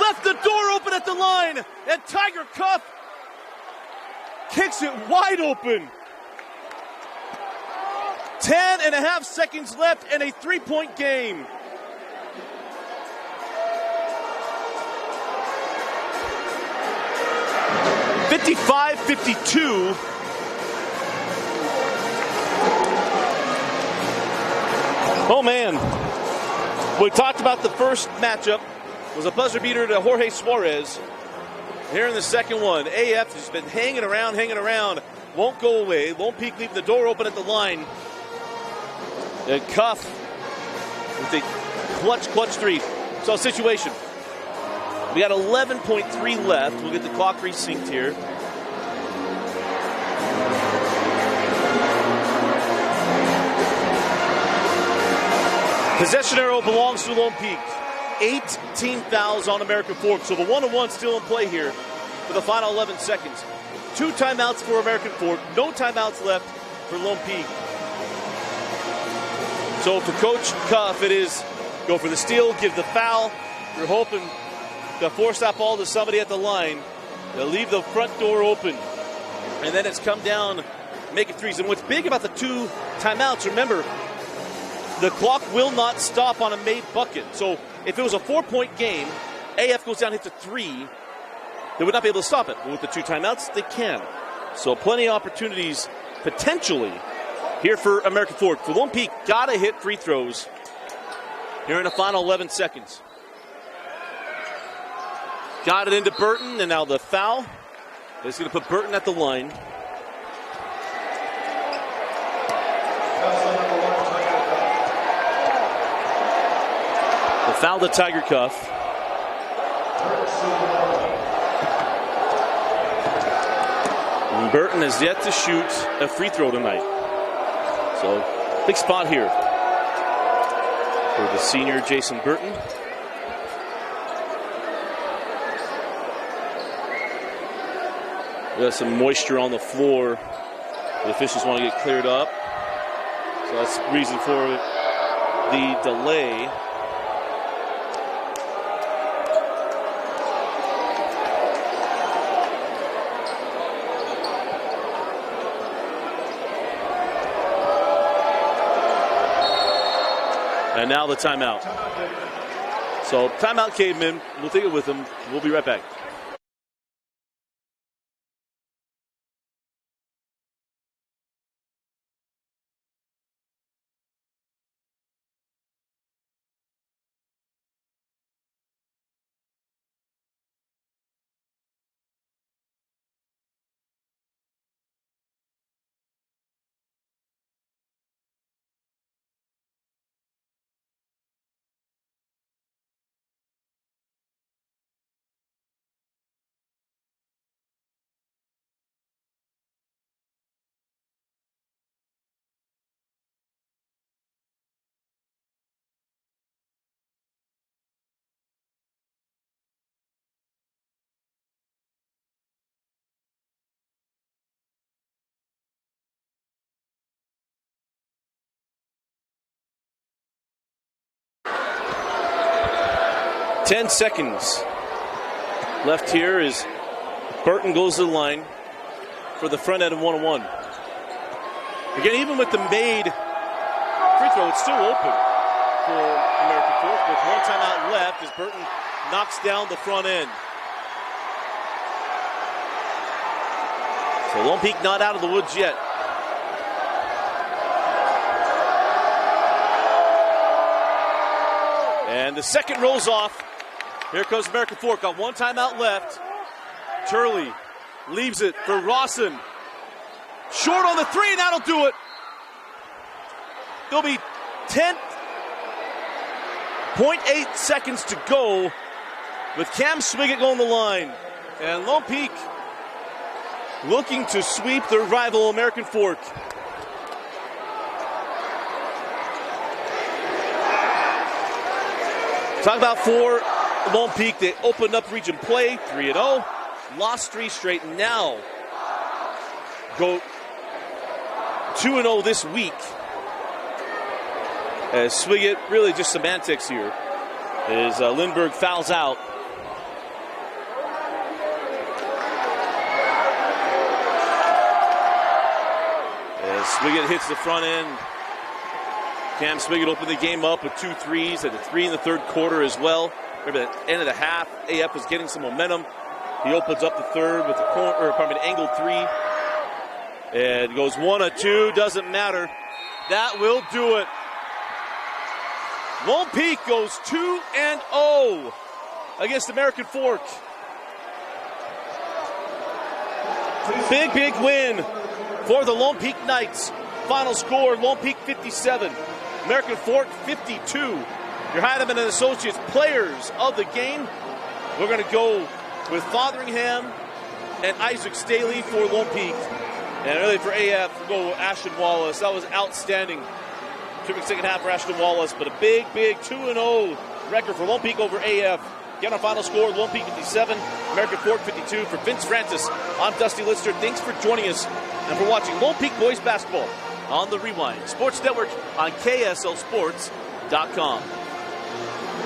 Left the door open at the line, and Tiger Cuff kicks it wide open. 10.5 seconds left and a 3-point game. (55-52). Oh man, we talked about the first matchup was a buzzer beater to Jorge Suarez. Here in the second one, AF has been hanging around. won't go away. Lone Peak leaving the door open at the line. And Cuff with a clutch three. So situation. We got 11.3 left. We'll get the clock resynced here. Possession arrow belongs to Lone Peak. 18 fouls on American Fork. So the 1-on-1 still in play here for the final 11 seconds. 2 timeouts for American Fork. No timeouts left for Lone Peak. So for Coach Cuff, it is go for the steal, give the foul. You're hoping to force that ball to somebody at the line. They'll leave the front door open. And then it's come down, make it threes. And what's big about the 2 timeouts, remember, the clock will not stop on a made bucket. So if it was a 4-point game, AF goes down, hits a 3, they would not be able to stop it. But with the 2 timeouts, they can. So plenty of opportunities potentially here for American Fork. For Lone Peak, gotta hit free throws here in the final 11 seconds. Got it into Burton, and now the foul. It's going to put Burton at the line. The foul to Tiger Cuff. And Burton has yet to shoot a free throw tonight. So, big spot here for the senior Jason Burton. We got some moisture on the floor. The officials want to get cleared up. So that's the reason for the delay. And now the timeout. So timeout, Cavemen. We'll take it with them. We'll be right back. Ten seconds left here as Burton goes to the line for the front end of 1-on-1. Again, even with the made free throw, it's still open for American Fork with 1 timeout left as Burton knocks down the front end. So Lone Peak not out of the woods yet. And the second rolls off. Here comes American Fork. Got 1 timeout left. Turley leaves it for Rawson. Short on the 3, and that'll do it. There'll be 10.8 seconds to go with Cam Swiggett going the line. And Lone Peak looking to sweep their rival American Fork. Talk about for Lone Peak, they opened up region play, 3-0, lost 3 straight, now go 2-0 this week. As Swiggett, really just semantics here, as Lindbergh fouls out. As Swiggett hits the front end. Cam Swiggett opened the game up with 2 threes, and a 3 in the third quarter as well. Remember, at the end of the half, AF was getting some momentum. He opens up the third with an angled 3. And goes 1 or 2, doesn't matter. That will do it. Lone Peak goes 2-0 against American Fork. Big win For the Lone Peak Knights, final score, Lone Peak 57, American Fork 52. Your Heineman and Associates players of the game. We're going to go with Fotheringham and Isaac Staley for Lone Peak. And really for AF, we'll go with Ashton Wallace. That was outstanding. Terrific second half for Ashton Wallace, but a big 2-0 record for Lone Peak over AF. Get our final score, Lone Peak 57, American Fork 52. For Vince Francis, I'm Dusty Lister. Thanks for joining us and for watching Lone Peak Boys Basketball on the Rewind Sports Network on KSLSports.com.